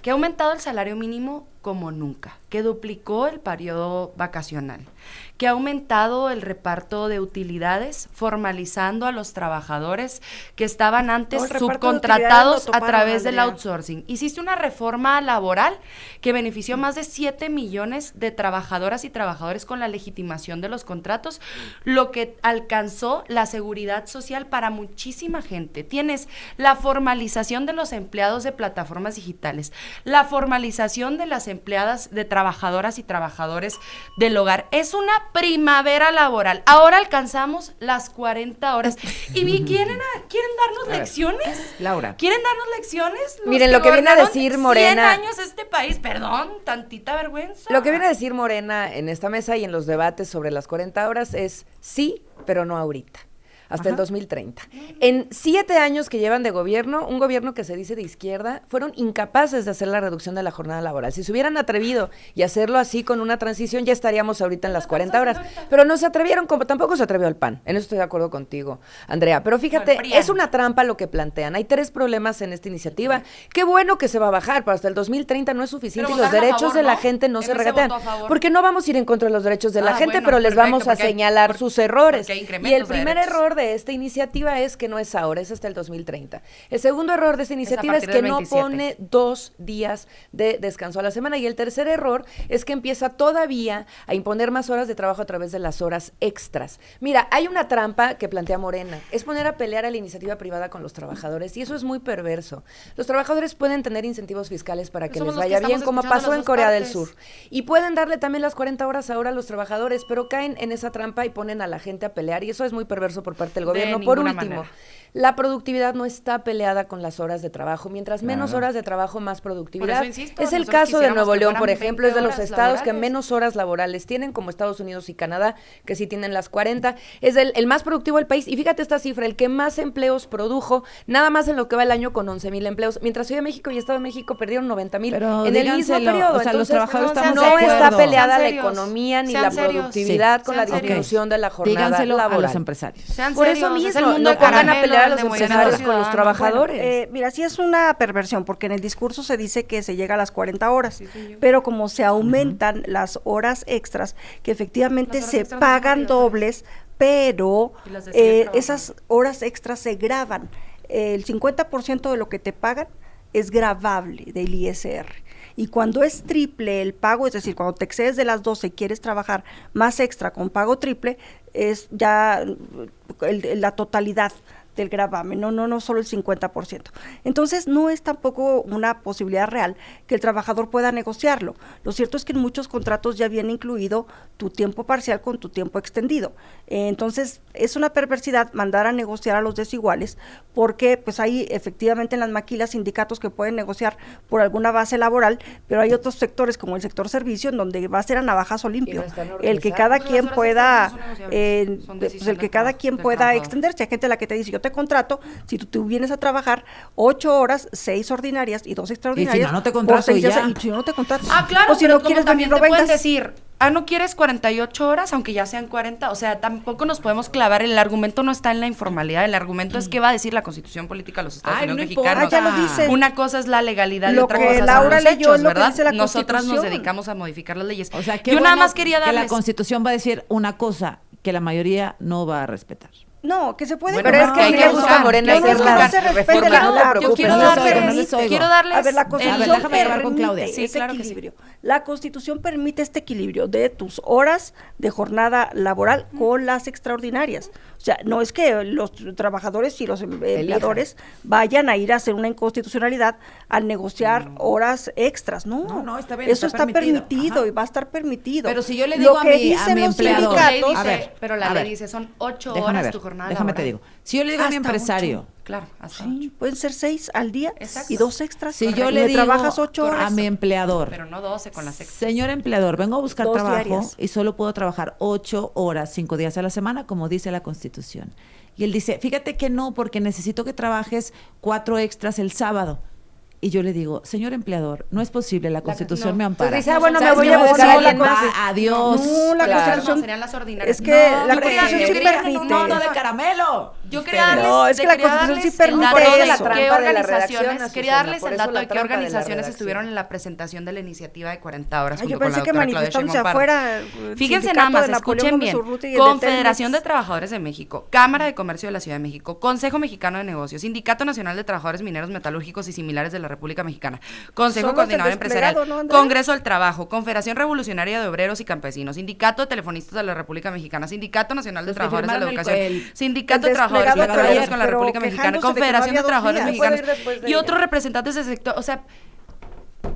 [SPEAKER 2] que ha aumentado el salario mínimo como nunca, que duplicó el periodo vacacional, que ha aumentado el reparto de utilidades, formalizando a los trabajadores que estaban antes
[SPEAKER 4] No, el reparto de
[SPEAKER 2] subcontratados
[SPEAKER 4] utilidades lo
[SPEAKER 2] a
[SPEAKER 4] toparon,
[SPEAKER 2] través del
[SPEAKER 4] Andrea.
[SPEAKER 2] outsourcing. Hiciste una reforma laboral que benefició a más de 7 millones de trabajadoras y trabajadores con la legitimación de los contratos, lo que alcanzó la seguridad social para muchísima gente. Tienes la formalización de los empleados de plataformas digitales, la formalización de las empleadas, de trabajadoras y trabajadores del hogar. Es una primavera laboral. Ahora alcanzamos las 40 horas. ¿Y quieren darnos lecciones?
[SPEAKER 1] Laura.
[SPEAKER 2] ¿Quieren darnos lecciones? Los
[SPEAKER 3] Miren, lo que viene a
[SPEAKER 2] gobernaron
[SPEAKER 3] decir Morena-
[SPEAKER 2] 100 años este país, perdón, tantita vergüenza.
[SPEAKER 3] Lo que viene a decir Morena en esta mesa y en los debates sobre las 40 horas es sí, pero no ahorita. Hasta el 2030. En 7 años que llevan de gobierno, un gobierno que se dice de izquierda, fueron incapaces de hacer la reducción de la jornada laboral. Si se hubieran atrevido y hacerlo así con una transición, ya estaríamos ahorita en las 40 horas. Pero no se atrevieron, como tampoco se atrevió el PAN. En eso estoy de acuerdo contigo, Andrea. Pero fíjate,
[SPEAKER 2] PRIAN.
[SPEAKER 3] es una trampa lo que plantean. Hay 3 problemas en esta iniciativa. Qué bueno que se va a bajar, pero hasta el 2030 no es suficiente
[SPEAKER 2] Pero
[SPEAKER 3] y los
[SPEAKER 2] votaron a
[SPEAKER 3] derechos
[SPEAKER 2] favor,
[SPEAKER 3] de la
[SPEAKER 2] ¿no?
[SPEAKER 3] gente no se
[SPEAKER 2] MC
[SPEAKER 3] regatean.
[SPEAKER 2] votó a favor.
[SPEAKER 3] Porque no vamos a ir en contra de los derechos de la
[SPEAKER 2] Ah,
[SPEAKER 3] gente,
[SPEAKER 2] bueno,
[SPEAKER 3] pero les
[SPEAKER 2] perfecto,
[SPEAKER 3] vamos a
[SPEAKER 2] porque hay-
[SPEAKER 3] señalar
[SPEAKER 2] porque-
[SPEAKER 3] sus errores.
[SPEAKER 2] porque hay
[SPEAKER 3] Y
[SPEAKER 2] incrementos
[SPEAKER 3] el
[SPEAKER 2] de
[SPEAKER 3] primer
[SPEAKER 2] derechos.
[SPEAKER 3] error de esta iniciativa es que no es ahora, es hasta el 2030. El segundo error de esta iniciativa es
[SPEAKER 2] partir
[SPEAKER 3] que
[SPEAKER 2] del
[SPEAKER 3] no
[SPEAKER 2] 27.
[SPEAKER 3] pone 2 días de descanso a la semana. Y el tercer error es que empieza todavía a imponer más horas de trabajo a través de las horas extras. Mira, hay una trampa que plantea Morena, es poner a pelear a la iniciativa privada con los trabajadores, y eso es muy perverso. Los trabajadores pueden tener incentivos fiscales para que
[SPEAKER 2] Somos
[SPEAKER 3] les
[SPEAKER 2] los que
[SPEAKER 3] vaya bien,
[SPEAKER 2] estamos
[SPEAKER 3] como
[SPEAKER 2] escuchando
[SPEAKER 3] pasó
[SPEAKER 2] las
[SPEAKER 3] en
[SPEAKER 2] dos
[SPEAKER 3] Corea del
[SPEAKER 2] partes.
[SPEAKER 3] Sur. Y pueden darle también las 40 horas ahora a los trabajadores, pero caen en esa trampa y ponen a la gente a pelear, y eso es muy perverso por parte parte del gobierno.
[SPEAKER 2] De
[SPEAKER 3] Por
[SPEAKER 2] ninguna
[SPEAKER 3] último,
[SPEAKER 2] manera.
[SPEAKER 3] la productividad no está peleada con las horas de trabajo. Mientras menos horas de trabajo, más productividad.
[SPEAKER 2] Por eso insisto,
[SPEAKER 3] Es el
[SPEAKER 2] nosotros
[SPEAKER 3] caso de
[SPEAKER 2] quisiéramos
[SPEAKER 3] Nuevo
[SPEAKER 2] que
[SPEAKER 3] León, por
[SPEAKER 2] fueran
[SPEAKER 3] ejemplo, es de
[SPEAKER 2] 20
[SPEAKER 3] los
[SPEAKER 2] horas
[SPEAKER 3] estados que
[SPEAKER 2] laborales.
[SPEAKER 3] menos horas laborales tienen, como Estados Unidos y Canadá, que sí tienen las 40. Es el más productivo del país. Y fíjate esta cifra, el que más empleos produjo, nada más en lo que va el año con 11,000 empleos. Mientras Ciudad de México y Estado de México perdieron 90,000
[SPEAKER 1] Pero
[SPEAKER 3] en el mismo
[SPEAKER 1] díganselo,
[SPEAKER 3] periodo.
[SPEAKER 1] o sea, los
[SPEAKER 3] Entonces,
[SPEAKER 1] trabajadores estamos
[SPEAKER 3] no
[SPEAKER 1] de
[SPEAKER 3] está
[SPEAKER 1] acuerdo.
[SPEAKER 3] peleada
[SPEAKER 2] Sean
[SPEAKER 3] la
[SPEAKER 2] serios,
[SPEAKER 3] economía ni
[SPEAKER 2] sean
[SPEAKER 3] la
[SPEAKER 2] serios.
[SPEAKER 3] productividad con la
[SPEAKER 2] Sean serios.
[SPEAKER 3] disminución de la jornada
[SPEAKER 1] Díganselo a
[SPEAKER 3] laboral.
[SPEAKER 1] los empresarios.
[SPEAKER 2] Sean
[SPEAKER 3] Por eso
[SPEAKER 2] serios, es el
[SPEAKER 3] mismo,
[SPEAKER 2] mundo
[SPEAKER 3] no
[SPEAKER 2] de
[SPEAKER 3] pongan a
[SPEAKER 2] caramelo,
[SPEAKER 3] pelear a
[SPEAKER 2] el
[SPEAKER 3] los
[SPEAKER 2] de Movimiento
[SPEAKER 3] empresarios con los
[SPEAKER 2] Ciudadano.
[SPEAKER 3] trabajadores.
[SPEAKER 4] Mira, sí es una perversión, porque en el discurso se dice que se llega a las 40 horas, pero como se aumentan las horas extras, que efectivamente
[SPEAKER 2] Las horas
[SPEAKER 4] se
[SPEAKER 2] extras no son
[SPEAKER 4] pagan
[SPEAKER 2] obligatorias.
[SPEAKER 4] dobles, pero
[SPEAKER 2] Y las decide trabajar.
[SPEAKER 4] esas horas extras se graban. El 50% de lo que te pagan es gravable del ISR. Y cuando es triple el pago, es decir, cuando te excedes de las 12 y quieres trabajar más extra con pago triple, es ya la totalidad del gravamen, no solo el 50%. Entonces, no es tampoco una posibilidad real que el trabajador pueda negociarlo. Lo cierto es que en muchos contratos ya viene incluido tu tiempo parcial con tu tiempo extendido. Entonces, es una perversidad mandar a negociar a los desiguales, porque pues hay efectivamente en las maquilas sindicatos que pueden negociar por alguna base laboral, pero hay otros sectores como el sector servicio en donde va a ser a navajazo limpio.
[SPEAKER 3] no están
[SPEAKER 4] El que
[SPEAKER 3] organizados.
[SPEAKER 4] cada
[SPEAKER 2] Pues
[SPEAKER 4] quien
[SPEAKER 2] las horas
[SPEAKER 4] pueda,
[SPEAKER 2] extras no son negociables, son
[SPEAKER 4] pues
[SPEAKER 2] decisión
[SPEAKER 4] el que
[SPEAKER 2] del
[SPEAKER 4] cada
[SPEAKER 2] trabajo,
[SPEAKER 4] quien
[SPEAKER 2] del
[SPEAKER 4] pueda
[SPEAKER 2] trabajador.
[SPEAKER 4] extenderse. Hay gente a la que te dice, yo te contrato, si tú vienes a trabajar 8 horas, 6 ordinarias y 2 extraordinarias.
[SPEAKER 1] no te
[SPEAKER 4] por
[SPEAKER 1] contrato
[SPEAKER 4] 6
[SPEAKER 1] y
[SPEAKER 4] días,
[SPEAKER 1] ya.
[SPEAKER 4] y si no te contrato.
[SPEAKER 2] Ah, claro,
[SPEAKER 4] O si
[SPEAKER 2] pero
[SPEAKER 4] no
[SPEAKER 2] como
[SPEAKER 4] quieres
[SPEAKER 2] también
[SPEAKER 4] venir, no
[SPEAKER 2] te pueden
[SPEAKER 4] vengas.
[SPEAKER 2] decir, ¿no quieres 48 horas, aunque ya sean 40? O sea, tampoco nos podemos clavar, el argumento no está en la informalidad, el argumento es qué va a decir la Constitución Política de los Estados
[SPEAKER 1] Ay,
[SPEAKER 2] Unidos
[SPEAKER 1] no importa.
[SPEAKER 2] Mexicanos.
[SPEAKER 4] Ah, ya lo dice.
[SPEAKER 2] Una cosa es la legalidad y
[SPEAKER 4] Lo
[SPEAKER 2] otra
[SPEAKER 4] que
[SPEAKER 2] cosa
[SPEAKER 4] Laura
[SPEAKER 2] son los
[SPEAKER 4] leyó es
[SPEAKER 2] hechos,
[SPEAKER 4] lo que
[SPEAKER 2] ¿verdad?
[SPEAKER 4] dice la
[SPEAKER 2] Nosotras nos
[SPEAKER 4] Constitución.
[SPEAKER 2] dedicamos a modificar las leyes.
[SPEAKER 1] O sea, qué
[SPEAKER 2] Yo nada
[SPEAKER 1] bueno
[SPEAKER 2] más quería
[SPEAKER 1] que la
[SPEAKER 2] darles...
[SPEAKER 1] Constitución va a decir una cosa que la mayoría no va a respetar.
[SPEAKER 4] No, que se puede.
[SPEAKER 2] Bueno,
[SPEAKER 3] Pero es que
[SPEAKER 2] hay
[SPEAKER 3] sí
[SPEAKER 2] que
[SPEAKER 3] le gusta
[SPEAKER 2] buscar,
[SPEAKER 3] a Morena
[SPEAKER 2] hay que
[SPEAKER 3] hacer
[SPEAKER 2] buscar.
[SPEAKER 3] las
[SPEAKER 4] Se respete
[SPEAKER 3] reformas,
[SPEAKER 4] la-
[SPEAKER 3] no te
[SPEAKER 4] yo
[SPEAKER 3] preocupes.
[SPEAKER 2] quiero
[SPEAKER 1] no les
[SPEAKER 2] darles,
[SPEAKER 1] oigo, no les oigo.
[SPEAKER 2] quiero darles
[SPEAKER 4] A ver, la
[SPEAKER 2] el-
[SPEAKER 4] Constitución
[SPEAKER 1] déjame acabar con Claudia.
[SPEAKER 4] permite
[SPEAKER 2] Sí,
[SPEAKER 4] ese
[SPEAKER 2] claro que sí.
[SPEAKER 4] equilibrio. La Constitución permite este equilibrio de tus horas de jornada laboral con las extraordinarias. O sea, no es que los trabajadores y los empleadores vayan a ir a hacer una inconstitucionalidad al negociar horas extras. No,
[SPEAKER 1] No, está bien,
[SPEAKER 4] eso
[SPEAKER 1] está
[SPEAKER 4] está
[SPEAKER 1] permitido.
[SPEAKER 4] permitido
[SPEAKER 1] Ajá.
[SPEAKER 4] y va a estar permitido.
[SPEAKER 1] Pero si yo le
[SPEAKER 4] Lo
[SPEAKER 1] digo a
[SPEAKER 4] que
[SPEAKER 1] mi
[SPEAKER 4] dicen los
[SPEAKER 1] empleador,
[SPEAKER 2] La ley
[SPEAKER 4] sindicatos,
[SPEAKER 2] dice,
[SPEAKER 1] a ver,
[SPEAKER 2] pero la
[SPEAKER 1] a
[SPEAKER 2] ley
[SPEAKER 1] ver.
[SPEAKER 2] dice, son 8
[SPEAKER 1] Déjame
[SPEAKER 2] horas
[SPEAKER 1] ver,
[SPEAKER 2] tu jornada
[SPEAKER 1] déjame
[SPEAKER 2] laboral.
[SPEAKER 1] te digo. Si yo le digo a mi
[SPEAKER 2] Hasta
[SPEAKER 1] empresario,
[SPEAKER 2] 8, claro, hasta
[SPEAKER 4] sí,
[SPEAKER 2] 8.
[SPEAKER 4] pueden ser 6 al día
[SPEAKER 2] Exacto.
[SPEAKER 4] y 2 extras.
[SPEAKER 1] si yo
[SPEAKER 4] Y
[SPEAKER 1] le
[SPEAKER 4] me
[SPEAKER 1] digo
[SPEAKER 4] trabajas 8 horas.
[SPEAKER 1] a mi empleador,
[SPEAKER 2] Pero no 12 con las extras.
[SPEAKER 1] señor empleador, vengo a buscar
[SPEAKER 4] 2
[SPEAKER 1] trabajo
[SPEAKER 4] diarias.
[SPEAKER 1] y solo puedo trabajar 8 horas, 5 días a la semana, como dice la Constitución. Y él dice, fíjate que no, porque necesito que trabajes 4 extras el sábado. Y yo le digo, señor empleador, no es posible, la Constitución
[SPEAKER 2] no.
[SPEAKER 1] me ampara.
[SPEAKER 3] Pues dice, bueno, me
[SPEAKER 1] ¿Sabes
[SPEAKER 3] voy
[SPEAKER 1] qué
[SPEAKER 3] a buscar a
[SPEAKER 1] decir?
[SPEAKER 3] alguien más.
[SPEAKER 1] Adiós.
[SPEAKER 4] No, la
[SPEAKER 3] Claro.
[SPEAKER 4] Constitución
[SPEAKER 2] No, serían las ordinarias.
[SPEAKER 4] es que
[SPEAKER 2] No,
[SPEAKER 4] la
[SPEAKER 2] yo quería-
[SPEAKER 4] Constitución
[SPEAKER 2] yo
[SPEAKER 4] sí
[SPEAKER 2] quería-
[SPEAKER 4] permite.
[SPEAKER 1] No, no de caramelo.
[SPEAKER 2] Yo quería darles,
[SPEAKER 4] No, es que la
[SPEAKER 2] quería
[SPEAKER 4] Constitución sí
[SPEAKER 2] darles
[SPEAKER 4] permite
[SPEAKER 2] el dato de
[SPEAKER 4] eso.
[SPEAKER 2] qué
[SPEAKER 3] Trampa de la
[SPEAKER 2] organizaciones,
[SPEAKER 3] redacción,
[SPEAKER 2] quería
[SPEAKER 3] Azucena,
[SPEAKER 2] darles
[SPEAKER 3] por
[SPEAKER 2] el
[SPEAKER 3] eso
[SPEAKER 2] dato
[SPEAKER 3] la
[SPEAKER 2] de qué
[SPEAKER 3] trampa de la
[SPEAKER 2] organizaciones
[SPEAKER 3] redacción.
[SPEAKER 2] estuvieron en la presentación de la iniciativa de 40 horas
[SPEAKER 4] Ay,
[SPEAKER 2] junto
[SPEAKER 4] yo
[SPEAKER 2] con la
[SPEAKER 4] pensé que
[SPEAKER 2] doctora Claudia
[SPEAKER 4] manifestándose
[SPEAKER 2] Sheinbaum Pardo.
[SPEAKER 4] afuera.
[SPEAKER 2] Fíjense
[SPEAKER 4] sindicato
[SPEAKER 2] nada más,
[SPEAKER 4] de Napoleón
[SPEAKER 2] escuchen
[SPEAKER 4] Gómez
[SPEAKER 2] bien.
[SPEAKER 4] Urrutia y el de
[SPEAKER 2] Confederación de
[SPEAKER 4] Telmex.
[SPEAKER 2] Trabajadores de México, Cámara de Comercio de la Ciudad de México, Consejo Mexicano de Negocios, Sindicato Nacional de Trabajadores Mineros, Metalúrgicos y Similares de la República Mexicana, Consejo
[SPEAKER 4] Son los
[SPEAKER 2] Coordinador
[SPEAKER 4] del
[SPEAKER 2] Empresarial,
[SPEAKER 4] desplegado, ¿no, Andrea?
[SPEAKER 2] Congreso del Trabajo, Confederación Revolucionaria de Obreros y Campesinos, Sindicato de Telefonistas de la República Mexicana, Sindicato Nacional de
[SPEAKER 1] Los que
[SPEAKER 2] Trabajadores de la
[SPEAKER 1] firmaron
[SPEAKER 2] Educación,
[SPEAKER 1] el
[SPEAKER 2] Sindicato
[SPEAKER 4] el
[SPEAKER 2] de Trabajadores
[SPEAKER 4] desplegado,
[SPEAKER 2] Petroleros con la
[SPEAKER 4] pero
[SPEAKER 2] República Mexicana,
[SPEAKER 4] quejándose de que no
[SPEAKER 2] Confederación de
[SPEAKER 4] había 2
[SPEAKER 2] Trabajadores
[SPEAKER 4] días.
[SPEAKER 2] Mexicanos
[SPEAKER 3] Puede ir después de
[SPEAKER 2] y
[SPEAKER 3] ella.
[SPEAKER 2] otros representantes del sector, o sea,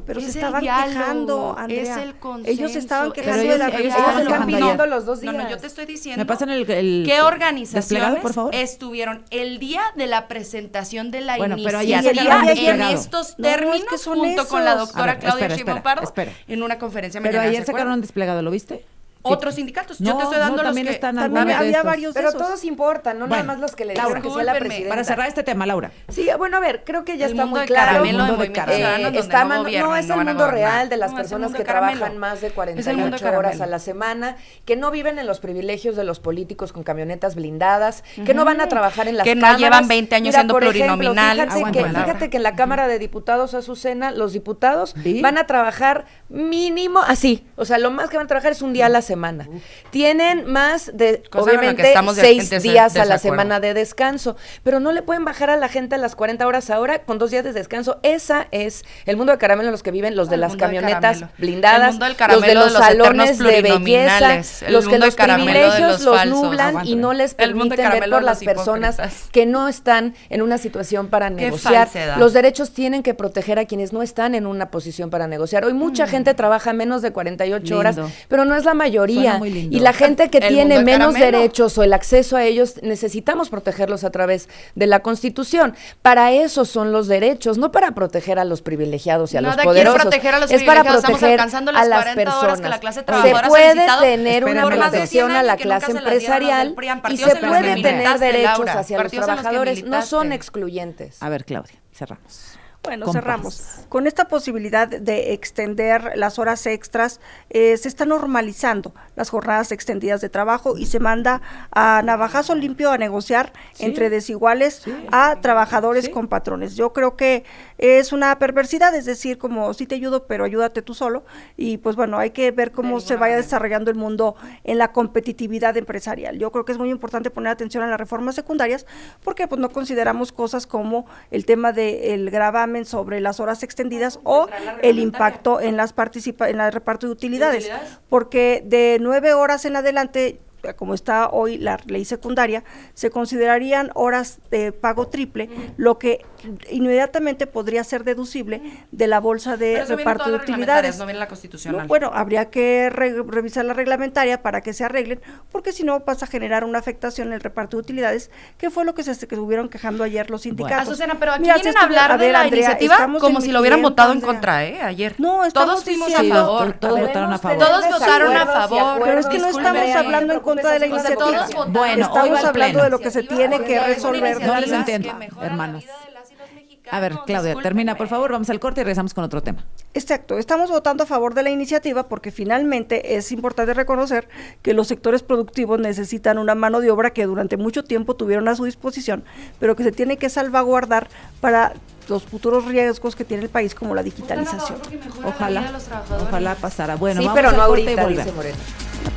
[SPEAKER 4] Pero se
[SPEAKER 2] es el
[SPEAKER 4] estaban
[SPEAKER 2] diálogo,
[SPEAKER 4] quejando, Andrea.
[SPEAKER 2] es el
[SPEAKER 4] ellos se estaban
[SPEAKER 2] consenso,
[SPEAKER 4] quejando
[SPEAKER 1] Pero
[SPEAKER 4] de la
[SPEAKER 1] ellos
[SPEAKER 3] Ellos
[SPEAKER 1] estaban
[SPEAKER 3] están
[SPEAKER 1] quejando
[SPEAKER 3] pidiendo
[SPEAKER 1] ayer.
[SPEAKER 3] los 2 días.
[SPEAKER 2] No, yo te estoy diciendo.
[SPEAKER 1] ¿Me pasan el
[SPEAKER 2] ¿Qué
[SPEAKER 1] desplegado,
[SPEAKER 2] organizaciones
[SPEAKER 1] por favor?
[SPEAKER 2] estuvieron el día de la presentación de la
[SPEAKER 1] Bueno, pero ayer
[SPEAKER 2] iniciativa
[SPEAKER 4] sacaron
[SPEAKER 2] en
[SPEAKER 1] desplegado.
[SPEAKER 2] estos
[SPEAKER 4] No, es que
[SPEAKER 2] términos
[SPEAKER 4] son
[SPEAKER 2] junto con la
[SPEAKER 4] esos.
[SPEAKER 2] doctora
[SPEAKER 1] A ver,
[SPEAKER 2] Claudia
[SPEAKER 1] espera,
[SPEAKER 2] Sheinbaum
[SPEAKER 1] espera,
[SPEAKER 2] Pardo
[SPEAKER 1] espera.
[SPEAKER 2] en una conferencia
[SPEAKER 1] Pero
[SPEAKER 2] mañana,
[SPEAKER 1] ayer
[SPEAKER 2] ¿se
[SPEAKER 1] sacaron un
[SPEAKER 2] acuerdan?
[SPEAKER 1] desplegado, ¿lo viste?
[SPEAKER 2] Otros sindicatos. Yo te estoy
[SPEAKER 1] No,
[SPEAKER 2] dando los
[SPEAKER 1] también
[SPEAKER 2] que...
[SPEAKER 1] están
[SPEAKER 4] También
[SPEAKER 1] algunos de
[SPEAKER 4] había
[SPEAKER 1] estos.
[SPEAKER 4] varios de
[SPEAKER 3] Pero
[SPEAKER 4] esos.
[SPEAKER 3] todos importan, no
[SPEAKER 1] Bueno,
[SPEAKER 3] nada más los que le
[SPEAKER 1] Laura,
[SPEAKER 3] dijeron que sea la
[SPEAKER 2] discúlpenme.
[SPEAKER 3] presidenta.
[SPEAKER 1] Para cerrar este tema, Laura.
[SPEAKER 3] Sí, bueno, a ver, creo que ya
[SPEAKER 2] El
[SPEAKER 3] está
[SPEAKER 2] mundo
[SPEAKER 3] muy
[SPEAKER 2] de
[SPEAKER 3] claro.
[SPEAKER 2] caramelo
[SPEAKER 1] El
[SPEAKER 2] de
[SPEAKER 1] mundo de
[SPEAKER 2] Movimiento
[SPEAKER 1] caramelo.
[SPEAKER 2] Ciudadano, donde
[SPEAKER 3] Está
[SPEAKER 2] no gobiernan,
[SPEAKER 3] no es
[SPEAKER 2] no
[SPEAKER 3] el
[SPEAKER 2] van a
[SPEAKER 3] mundo
[SPEAKER 2] gobernar.
[SPEAKER 3] real de las
[SPEAKER 2] No, es el
[SPEAKER 3] personas
[SPEAKER 2] mundo
[SPEAKER 3] que
[SPEAKER 2] caramelo.
[SPEAKER 3] trabajan más de
[SPEAKER 2] Es el mundo
[SPEAKER 3] 48
[SPEAKER 2] caramelo.
[SPEAKER 3] horas a la semana, que no viven en los privilegios de los políticos con camionetas blindadas, que no van a trabajar en las
[SPEAKER 2] Que no
[SPEAKER 3] cámaras.
[SPEAKER 2] llevan 20 años siendo
[SPEAKER 3] por ejemplo,
[SPEAKER 2] plurinominales.
[SPEAKER 3] Fíjate,
[SPEAKER 1] Aguanta,
[SPEAKER 3] que,
[SPEAKER 1] Laura.
[SPEAKER 3] fíjate que en la Cámara de Diputados, Azucena, los diputados
[SPEAKER 1] ¿Sí?
[SPEAKER 3] van a trabajar mínimo así, o sea, lo más que van a trabajar es un día a la semana. Tienen más de,
[SPEAKER 2] Cosa en la que
[SPEAKER 3] obviamente,
[SPEAKER 2] estamos de
[SPEAKER 3] 6
[SPEAKER 2] gente
[SPEAKER 3] días a la
[SPEAKER 2] desacuerdo.
[SPEAKER 3] semana de descanso, pero no le pueden bajar a la gente a las 40 horas ahora con 2 días de descanso. Esa es el mundo de caramelo en los que viven los de
[SPEAKER 2] El
[SPEAKER 3] las
[SPEAKER 2] mundo de
[SPEAKER 3] camionetas
[SPEAKER 2] caramelo.
[SPEAKER 3] blindadas,
[SPEAKER 2] El mundo del
[SPEAKER 3] los de
[SPEAKER 2] caramelo
[SPEAKER 3] los
[SPEAKER 2] de los
[SPEAKER 3] salones
[SPEAKER 2] eternos
[SPEAKER 3] de belleza,
[SPEAKER 2] plurinominales. El
[SPEAKER 3] los que
[SPEAKER 2] mundo de
[SPEAKER 3] los
[SPEAKER 2] caramelo de
[SPEAKER 3] privilegios
[SPEAKER 2] los
[SPEAKER 3] los
[SPEAKER 2] falsos.
[SPEAKER 3] nublan y
[SPEAKER 1] Aguántame.
[SPEAKER 3] no les
[SPEAKER 2] El mundo de
[SPEAKER 3] permiten ver
[SPEAKER 2] caramelo
[SPEAKER 3] por
[SPEAKER 2] de
[SPEAKER 3] las
[SPEAKER 2] los
[SPEAKER 3] personas
[SPEAKER 2] hipócritas.
[SPEAKER 3] que no están en una situación para
[SPEAKER 2] Qué
[SPEAKER 3] negociar.
[SPEAKER 2] falsedad.
[SPEAKER 3] Los derechos tienen que proteger a quienes no están en una posición para negociar. Hoy mucha gente trabaja menos de 48 horas,
[SPEAKER 1] Lindo.
[SPEAKER 3] pero no es la mayoría. mayoría.
[SPEAKER 1] Suena muy lindo.
[SPEAKER 3] Y la gente que
[SPEAKER 2] El
[SPEAKER 3] tiene
[SPEAKER 2] mundo de
[SPEAKER 3] menos
[SPEAKER 2] caramelo.
[SPEAKER 3] derechos o el acceso a ellos, necesitamos protegerlos a través de la Constitución. Para eso son los derechos, no para proteger a los privilegiados y a
[SPEAKER 2] Nada
[SPEAKER 3] los
[SPEAKER 2] quiere
[SPEAKER 3] poderosos.
[SPEAKER 2] proteger a los
[SPEAKER 3] es para
[SPEAKER 2] privilegiados, estamos
[SPEAKER 3] proteger
[SPEAKER 2] alcanzando
[SPEAKER 3] a
[SPEAKER 2] las
[SPEAKER 3] las
[SPEAKER 2] 40 horas
[SPEAKER 3] personas.
[SPEAKER 2] que la clase
[SPEAKER 3] Se
[SPEAKER 2] trabajadora ha
[SPEAKER 3] puede
[SPEAKER 2] solicitado
[SPEAKER 3] tener una
[SPEAKER 1] por más de
[SPEAKER 2] 100
[SPEAKER 3] protección a la
[SPEAKER 2] años que nunca
[SPEAKER 3] clase
[SPEAKER 2] se las dieron los del
[SPEAKER 3] empresarial
[SPEAKER 2] PRIAN,
[SPEAKER 3] y
[SPEAKER 2] partidos
[SPEAKER 3] se
[SPEAKER 2] en los que
[SPEAKER 3] puede tener
[SPEAKER 2] militaste,
[SPEAKER 3] derechos
[SPEAKER 2] Laura,
[SPEAKER 3] hacia los
[SPEAKER 2] partidos en los que
[SPEAKER 3] trabajadores. No son
[SPEAKER 2] militaste.
[SPEAKER 3] excluyentes.
[SPEAKER 1] A ver, Claudia, cerramos.
[SPEAKER 4] Bueno,
[SPEAKER 1] Con
[SPEAKER 4] cerramos.
[SPEAKER 1] paz.
[SPEAKER 4] Con esta posibilidad de extender las horas extras, se está normalizando las jornadas extendidas de trabajo y se manda a navajazo limpio a negociar entre desiguales a trabajadores con patrones. Yo creo que es una perversidad, es decir, como sí te ayudo, pero ayúdate tú solo. Y pues bueno, hay que ver cómo se vaya desarrollando el mundo en la competitividad empresarial. Yo creo que es muy importante poner atención a las reformas secundarias porque pues no consideramos cosas como el tema del gravamen sobre las horas extendidas o el impacto en en el reparto de utilidades, porque de 9 horas en adelante, como está hoy la ley secundaria, se considerarían horas de pago triple, lo que inmediatamente podría ser deducible de la bolsa de
[SPEAKER 2] Pero eso viene
[SPEAKER 4] reparto
[SPEAKER 2] todas
[SPEAKER 4] de
[SPEAKER 2] las reglamentarias,
[SPEAKER 4] utilidades.
[SPEAKER 2] no viene la constitucional.
[SPEAKER 4] No, bueno, habría que revisar la reglamentaria para que se arreglen, porque si no vas a generar una afectación en el reparto de utilidades, que fue lo que se estuvieron quejando ayer los sindicatos.
[SPEAKER 2] Azucena, pero aquí
[SPEAKER 4] Mira,
[SPEAKER 2] vienen
[SPEAKER 4] si
[SPEAKER 2] a hablar de la
[SPEAKER 4] Andrea,
[SPEAKER 2] iniciativa
[SPEAKER 4] estamos
[SPEAKER 2] como
[SPEAKER 4] en
[SPEAKER 2] si lo hubieran votado en
[SPEAKER 4] 1500,
[SPEAKER 2] contra, ayer.
[SPEAKER 4] No, estamos
[SPEAKER 2] todos fuimos
[SPEAKER 4] diciendo-
[SPEAKER 2] a favor.
[SPEAKER 1] Todos votaron a favor.
[SPEAKER 2] Todos votaron a favor.
[SPEAKER 4] Pero es que no
[SPEAKER 2] Discúlpeme.
[SPEAKER 4] estamos hablando en contra de la
[SPEAKER 2] O sea,
[SPEAKER 4] iniciativa.
[SPEAKER 2] todos votaron.
[SPEAKER 1] Bueno, hoy va
[SPEAKER 4] Estamos
[SPEAKER 1] al
[SPEAKER 4] hablando
[SPEAKER 1] pleno.
[SPEAKER 4] de lo que se tiene que resolver.
[SPEAKER 1] No les
[SPEAKER 2] Iniciativas
[SPEAKER 1] entiendo,
[SPEAKER 2] que mejoran la
[SPEAKER 1] hermanas.
[SPEAKER 2] vida de las y los mexicanos.
[SPEAKER 1] A ver, Claudia, termina, por
[SPEAKER 2] Discúlpenme.
[SPEAKER 1] favor, vamos al corte y regresamos con otro tema.
[SPEAKER 4] Exacto, estamos votando a favor de la iniciativa porque finalmente es importante reconocer que los sectores productivos necesitan una mano de obra que durante mucho tiempo tuvieron a su disposición, pero que se tiene que salvaguardar para los futuros riesgos que tiene el país como la digitalización.
[SPEAKER 1] Ojalá pasara. Bueno,
[SPEAKER 3] Sí,
[SPEAKER 1] vamos
[SPEAKER 3] pero
[SPEAKER 1] al
[SPEAKER 3] no
[SPEAKER 1] corte y
[SPEAKER 3] ahorita,
[SPEAKER 1] volvemos.
[SPEAKER 3] dice Moreno.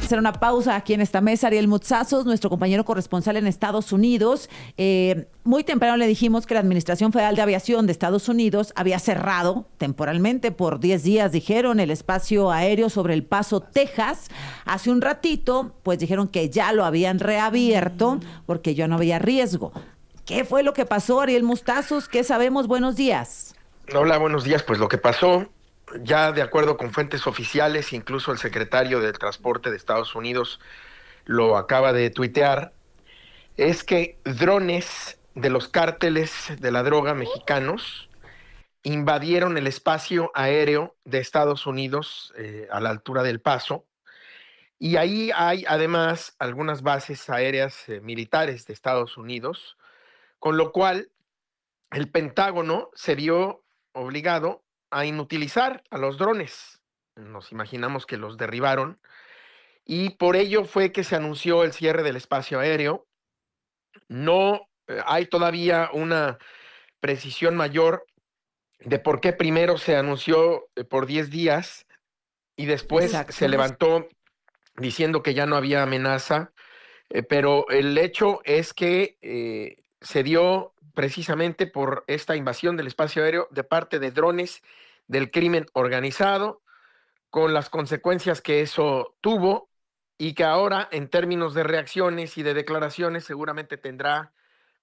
[SPEAKER 1] Hacer una pausa aquí en esta mesa. Ariel Mutsazos, nuestro compañero corresponsal en Estados Unidos. Muy temprano le dijimos que la Administración Federal de Aviación de Estados Unidos había cerrado temporalmente por 10 días, dijeron, el espacio aéreo sobre El Paso, Texas. Hace un ratito, pues dijeron que ya lo habían reabierto porque ya no había riesgo. ¿Qué fue lo que pasó, Ariel Mutsazos? ¿Qué sabemos? Buenos días.
[SPEAKER 5] Hola, buenos días. Pues lo que pasó, ya de acuerdo con fuentes oficiales, incluso el secretario del Transporte de Estados Unidos lo acaba de tuitear, es que drones de los cárteles de la droga mexicanos invadieron el espacio aéreo de Estados Unidos a la altura del Paso, y ahí hay además algunas bases aéreas militares de Estados Unidos, con lo cual el Pentágono se vio obligado a inutilizar a los drones. Nos imaginamos que los derribaron y por ello fue que se anunció el cierre del espacio aéreo. No hay todavía una precisión mayor de por qué primero se anunció por 10 días y después
[SPEAKER 1] Exacto.
[SPEAKER 5] se levantó diciendo que ya no había amenaza, pero el hecho es que se dio precisamente por esta invasión del espacio aéreo de parte de drones del crimen organizado, con las consecuencias que eso tuvo y que ahora en términos de reacciones y de declaraciones seguramente tendrá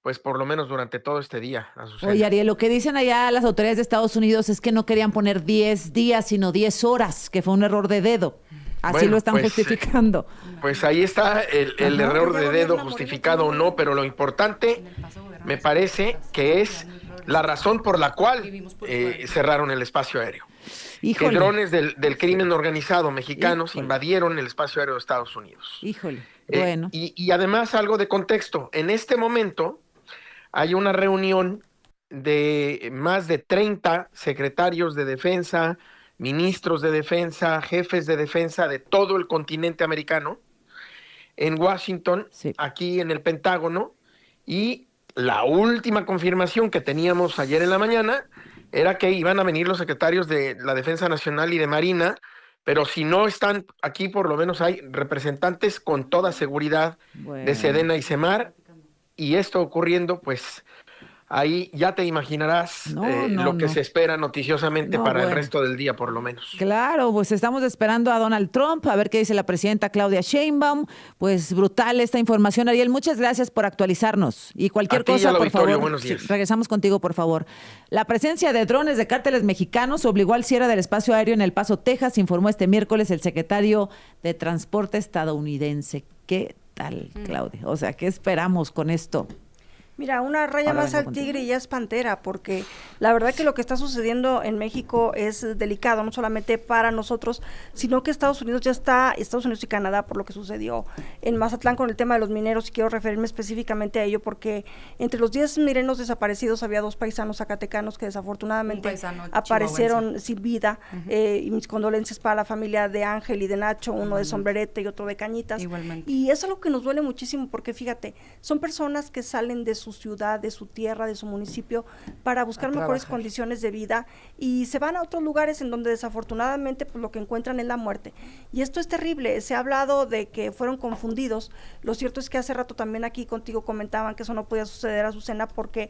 [SPEAKER 5] pues por lo menos durante todo este día.
[SPEAKER 1] Oye, Ariel, lo que dicen allá las autoridades de Estados Unidos es que no querían poner 10 días, sino 10 horas, que fue un error de dedo. Así
[SPEAKER 5] Bueno,
[SPEAKER 1] lo están
[SPEAKER 5] pues,
[SPEAKER 1] justificando.
[SPEAKER 5] Pues ahí está el error de dedo, justificado o no, pero lo importante me parece que es la razón por la cual cerraron el espacio aéreo.
[SPEAKER 1] Híjole.
[SPEAKER 5] Que drones del crimen organizado mexicanos invadieron el espacio aéreo de Estados Unidos.
[SPEAKER 1] Híjole, bueno.
[SPEAKER 5] Y además algo de contexto. En este momento hay una reunión de más de 30 secretarios de defensa, ministros de defensa, jefes de defensa de todo el continente americano en Washington,
[SPEAKER 1] Sí.
[SPEAKER 5] aquí en el Pentágono, y la última confirmación que teníamos ayer en la mañana era que iban a venir los secretarios de la Defensa Nacional y de Marina, pero si no están aquí, por lo menos hay representantes con toda seguridad
[SPEAKER 1] Bueno.
[SPEAKER 5] de Sedena y Semar, y esto ocurriendo pues Ahí ya te imaginarás
[SPEAKER 1] No,
[SPEAKER 5] lo que
[SPEAKER 1] no.
[SPEAKER 5] se espera noticiosamente
[SPEAKER 1] No,
[SPEAKER 5] para el
[SPEAKER 1] bueno.
[SPEAKER 5] resto del día, por lo menos.
[SPEAKER 1] Claro, pues estamos esperando a Donald Trump, a ver qué dice la presidenta Claudia Sheinbaum. Pues brutal esta información, Ariel. Muchas gracias por actualizarnos. Y cualquier
[SPEAKER 5] A ti y
[SPEAKER 1] cosa,
[SPEAKER 5] al
[SPEAKER 1] por
[SPEAKER 5] auditorio,
[SPEAKER 1] favor,
[SPEAKER 5] buenos días.
[SPEAKER 1] regresamos contigo, por favor. La presencia de drones de cárteles mexicanos obligó al cierre del espacio aéreo en El Paso, Texas, informó este miércoles el secretario de Transporte estadounidense. ¿Qué tal, Claudia? O sea, ¿qué esperamos con esto?
[SPEAKER 4] Mira, una raya
[SPEAKER 1] Ahora
[SPEAKER 4] más
[SPEAKER 1] vengo
[SPEAKER 4] al
[SPEAKER 1] contigo.
[SPEAKER 4] tigre y ya es pantera, porque la verdad que lo que está sucediendo en México es delicado, no solamente para nosotros, sino que Estados Unidos y Canadá, por lo que sucedió en Mazatlán con el tema de los mineros, y quiero referirme específicamente a ello, porque entre los 10 mineros desaparecidos había 2 paisanos zacatecanos que
[SPEAKER 2] Un
[SPEAKER 4] desafortunadamente
[SPEAKER 2] paisano
[SPEAKER 4] aparecieron sin vida, y mis condolencias para la familia de Ángel y de Nacho, uno de Sombrerete y otro de Cañitas.
[SPEAKER 2] Igualmente.
[SPEAKER 4] Y es algo que nos duele muchísimo, porque fíjate, son personas que salen de su ciudad, de su tierra, de su municipio, para buscar mejores condiciones de vida, y se van a otros lugares en donde desafortunadamente pues lo que encuentran es la muerte. Y esto es terrible. Se ha hablado de que fueron confundidos. Lo cierto es que hace rato también aquí contigo comentaban que eso no podía suceder, Azucena, porque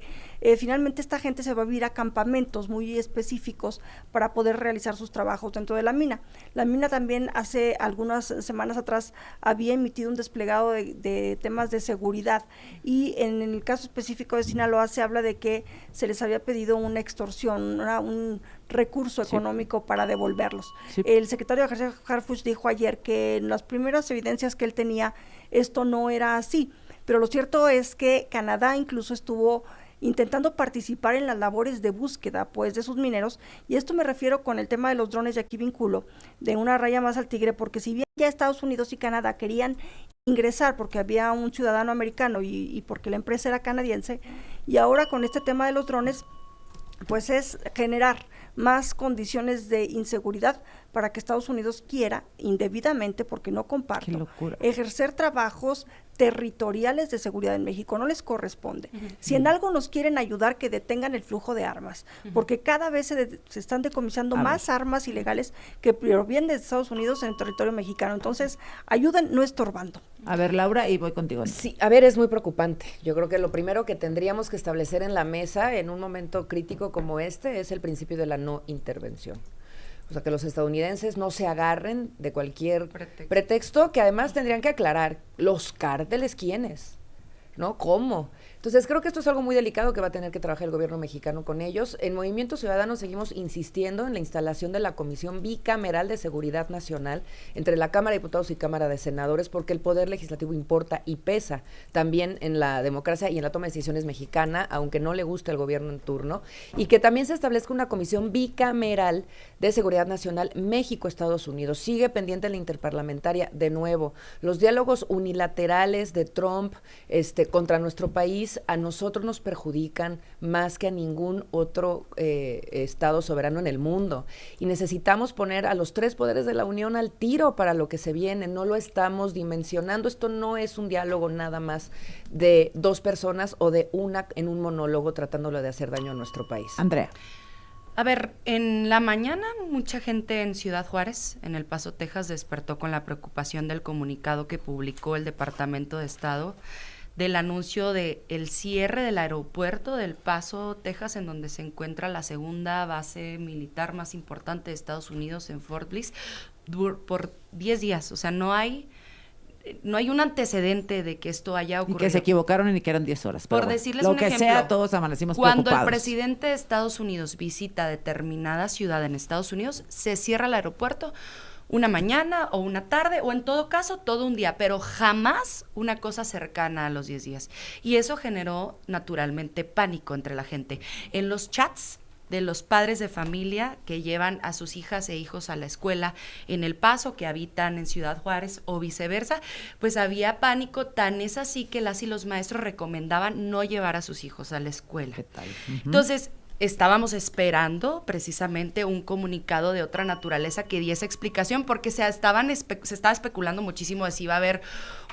[SPEAKER 4] finalmente esta gente se va a vivir a campamentos muy específicos para poder realizar sus trabajos dentro de la mina. La mina también hace algunas semanas atrás había emitido un desplegado de temas de seguridad, y en el caso específico de Sinaloa se habla de que se les había pedido una extorsión, un recurso económico para devolverlos.
[SPEAKER 1] Sí.
[SPEAKER 4] El secretario de Ejercicio Harfuch dijo ayer que en las primeras evidencias que él tenía esto no era así, pero lo cierto es que Canadá incluso estuvo intentando participar en las labores de búsqueda pues de sus mineros, y esto me refiero con el tema de los drones, y aquí vinculo de una raya más al tigre, porque si bien ya Estados Unidos y Canadá querían ingresar porque había un ciudadano americano y porque la empresa era canadiense, y ahora con este tema de los drones pues es generar más condiciones de inseguridad para que Estados Unidos quiera indebidamente, porque no
[SPEAKER 1] Qué
[SPEAKER 4] comparto,
[SPEAKER 1] locura.
[SPEAKER 4] ejercer trabajos territoriales de seguridad en México. No les corresponde. Si en algo nos quieren ayudar, que detengan el flujo de armas, porque cada vez se están decomisando más armas ilegales que provienen de Estados Unidos en el territorio mexicano. Entonces, ayuden no estorbando.
[SPEAKER 1] A ver, Laura, y voy contigo.
[SPEAKER 3] Sí, a ver, es muy preocupante. Yo creo que lo primero que tendríamos que establecer en la mesa en un momento crítico como este es el principio de la no intervención. O sea, que los estadounidenses no se agarren de cualquier pretexto, que además tendrían que aclarar los cárteles quiénes, ¿no? ¿Cómo? Entonces, creo que esto es algo muy delicado que va a tener que trabajar el gobierno mexicano con ellos. En Movimiento Ciudadano seguimos insistiendo en la instalación de la Comisión Bicameral de Seguridad Nacional entre la Cámara de Diputados y Cámara de Senadores, porque el poder legislativo importa y pesa también en la democracia y en la toma de decisiones mexicana, aunque no le guste al gobierno en turno, y que también se establezca una Comisión Bicameral de Seguridad Nacional México-Estados Unidos. Sigue pendiente la interparlamentaria, de nuevo, los diálogos unilaterales de Trump contra nuestro país a nosotros nos perjudican más que a ningún otro estado soberano en el mundo, y necesitamos poner a los 3 poderes de la Unión al tiro para lo que se viene. No lo estamos dimensionando. Esto no es un diálogo nada más de 2 personas o de una en un monólogo tratándolo de hacer daño a nuestro país.
[SPEAKER 1] Andrea.
[SPEAKER 2] A ver, en la mañana mucha gente en Ciudad Juárez, en El Paso, Texas, despertó con la preocupación del comunicado que publicó el Departamento de Estado del anuncio de el cierre del aeropuerto del Paso, Texas, en donde se encuentra la segunda base militar más importante de Estados Unidos, en Fort Bliss, por 10 días. O sea, no hay un antecedente de que esto haya
[SPEAKER 1] Y
[SPEAKER 2] ocurrido.
[SPEAKER 1] que se equivocaron y que eran 10 horas.
[SPEAKER 2] Por
[SPEAKER 1] Pero bueno,
[SPEAKER 2] decirles
[SPEAKER 1] lo
[SPEAKER 2] un
[SPEAKER 1] que
[SPEAKER 2] ejemplo,
[SPEAKER 1] sea, todos amanecimos
[SPEAKER 2] cuando
[SPEAKER 1] preocupados.
[SPEAKER 2] el presidente de Estados Unidos visita determinada ciudad en Estados Unidos, se cierra el aeropuerto una mañana o una tarde, o en todo caso todo un día, pero jamás una cosa cercana a los 10 días. Y eso generó naturalmente pánico entre la gente. En los chats de los padres de familia que llevan a sus hijas e hijos a la escuela en El Paso, que habitan en Ciudad Juárez o viceversa, pues había pánico. Tan es así que las y los maestros recomendaban no llevar a sus hijos a la escuela.
[SPEAKER 1] ¿Qué tal?
[SPEAKER 2] Entonces, estábamos esperando precisamente un comunicado de otra naturaleza que diese explicación, porque se estaba especulando muchísimo de si iba a haber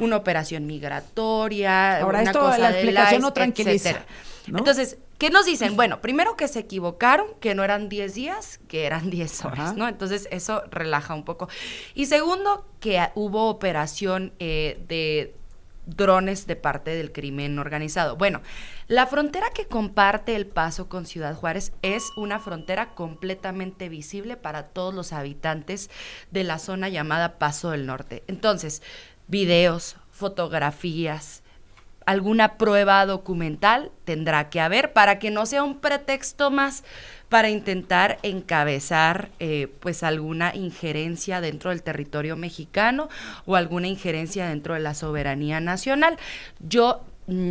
[SPEAKER 2] una operación migratoria,
[SPEAKER 1] Ahora,
[SPEAKER 2] una
[SPEAKER 1] esto,
[SPEAKER 2] cosa
[SPEAKER 1] la
[SPEAKER 2] de
[SPEAKER 1] explicación no
[SPEAKER 2] ICE,
[SPEAKER 1] tranquiliza,
[SPEAKER 2] etcétera.
[SPEAKER 1] ¿no?
[SPEAKER 2] Entonces, ¿qué nos dicen? Bueno, primero que se equivocaron, que no eran 10 días, que eran 10 horas,
[SPEAKER 1] Ajá.
[SPEAKER 2] ¿no? Entonces, eso relaja un poco. Y segundo, que hubo operación de drones de parte del crimen organizado. Bueno, la frontera que comparte El Paso con Ciudad Juárez es una frontera completamente visible para todos los habitantes de la zona llamada Paso del Norte. Entonces, videos, fotografías, alguna prueba documental tendrá que haber para que no sea un pretexto más para intentar encabezar pues alguna injerencia dentro del territorio mexicano o alguna injerencia dentro de la soberanía nacional. Yo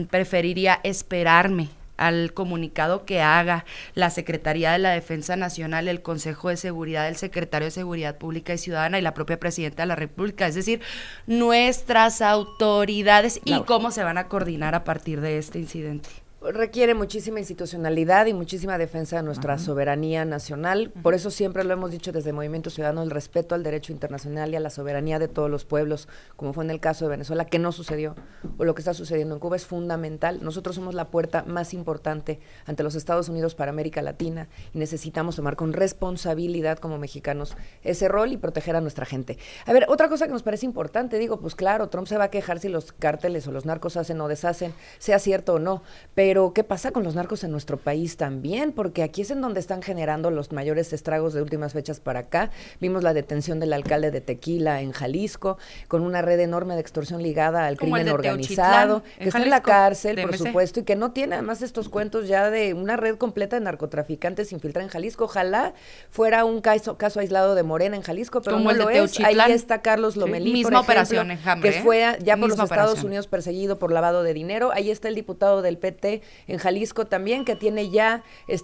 [SPEAKER 2] preferiría esperarme al comunicado que haga la Secretaría de la Defensa Nacional, el Consejo de Seguridad, el Secretario de Seguridad Pública y Ciudadana y la propia Presidenta de la República, es decir, nuestras autoridades y cómo se van a coordinar a partir de este incidente.
[SPEAKER 3] Requiere muchísima institucionalidad y muchísima defensa de nuestra soberanía nacional. Por eso siempre lo hemos dicho desde Movimiento Ciudadano, el respeto al derecho internacional y a la soberanía de todos los pueblos, como fue en el caso de Venezuela, que no sucedió, o lo que está sucediendo en Cuba es fundamental. Nosotros somos la puerta más importante ante los Estados Unidos para América Latina y necesitamos tomar con responsabilidad como mexicanos ese rol y proteger a nuestra gente. A ver, otra cosa que nos parece importante, digo, pues claro, Trump se va a quejar si los cárteles o los narcos hacen o deshacen, sea cierto o no, pero ¿qué pasa con los narcos en nuestro país también? Porque aquí es en donde están generando los mayores estragos de últimas fechas para acá. Vimos la detención del alcalde de Tequila en Jalisco, con una red enorme de extorsión ligada al crimen organizado, que está en la cárcel, por supuesto, y que no tiene además estos cuentos ya de una red completa de narcotraficantes infiltrada en Jalisco. Ojalá fuera un caso aislado de Morena en Jalisco, pero como no lo es. Ahí está Carlos Lomelí,
[SPEAKER 2] misma
[SPEAKER 3] por ejemplo,
[SPEAKER 2] operación en Hambre,
[SPEAKER 3] que fue ya por los Estados Unidos perseguido por lavado de dinero. Ahí está el diputado del PT en Jalisco también, que tiene ya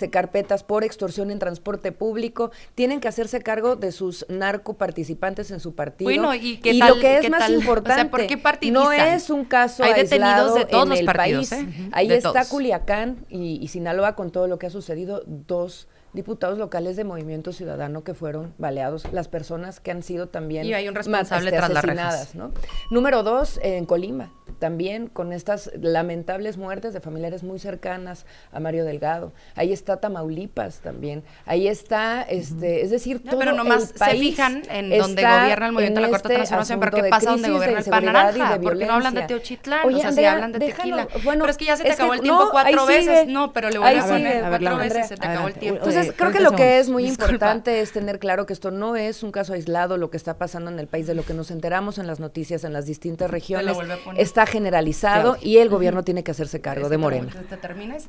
[SPEAKER 3] carpetas por extorsión en transporte público. Tienen que hacerse cargo de sus narcoparticipantes en su partido.
[SPEAKER 2] Bueno, y
[SPEAKER 3] lo que es más importante,
[SPEAKER 2] o sea, ¿por qué partidizan?
[SPEAKER 3] No es un caso
[SPEAKER 2] hay
[SPEAKER 3] aislado
[SPEAKER 2] detenidos de todos
[SPEAKER 3] en
[SPEAKER 2] los
[SPEAKER 3] el
[SPEAKER 2] partidos,
[SPEAKER 3] país.
[SPEAKER 2] ¿eh?
[SPEAKER 3] Ahí
[SPEAKER 2] de
[SPEAKER 3] está
[SPEAKER 2] todos.
[SPEAKER 3] Culiacán y Sinaloa con todo lo que ha sucedido. 2 diputados locales de Movimiento Ciudadano que fueron baleados, las personas que han sido también
[SPEAKER 2] y hay un responsable tras las rejas,
[SPEAKER 3] ¿no? Número 2, en Colima, también con estas lamentables muertes de familiares muy cercanas a Mario Delgado. Ahí está Tamaulipas también. Ahí está, es decir, todo
[SPEAKER 2] pero nomás
[SPEAKER 3] el país
[SPEAKER 2] se fijan en donde gobierna el movimiento de la Cuarta Transformación, pero ¿qué pasa donde gobierna el PAN Naranja? Porque no hablan de Teochitlán,
[SPEAKER 3] Oye,
[SPEAKER 2] o sea,
[SPEAKER 3] Andrea,
[SPEAKER 2] si hablan de Tequila.
[SPEAKER 3] Bueno,
[SPEAKER 2] pero es que ya se te acabó el tiempo 4 veces. No, pero le voy a poner 4 veces, se te acabó el tiempo.
[SPEAKER 3] Entonces, creo que lo que es muy importante es tener claro que esto no es un caso aislado, lo que está pasando en el país, de lo que nos enteramos en las noticias en las distintas regiones, está generalizado y el gobierno tiene que hacerse cargo de Morena.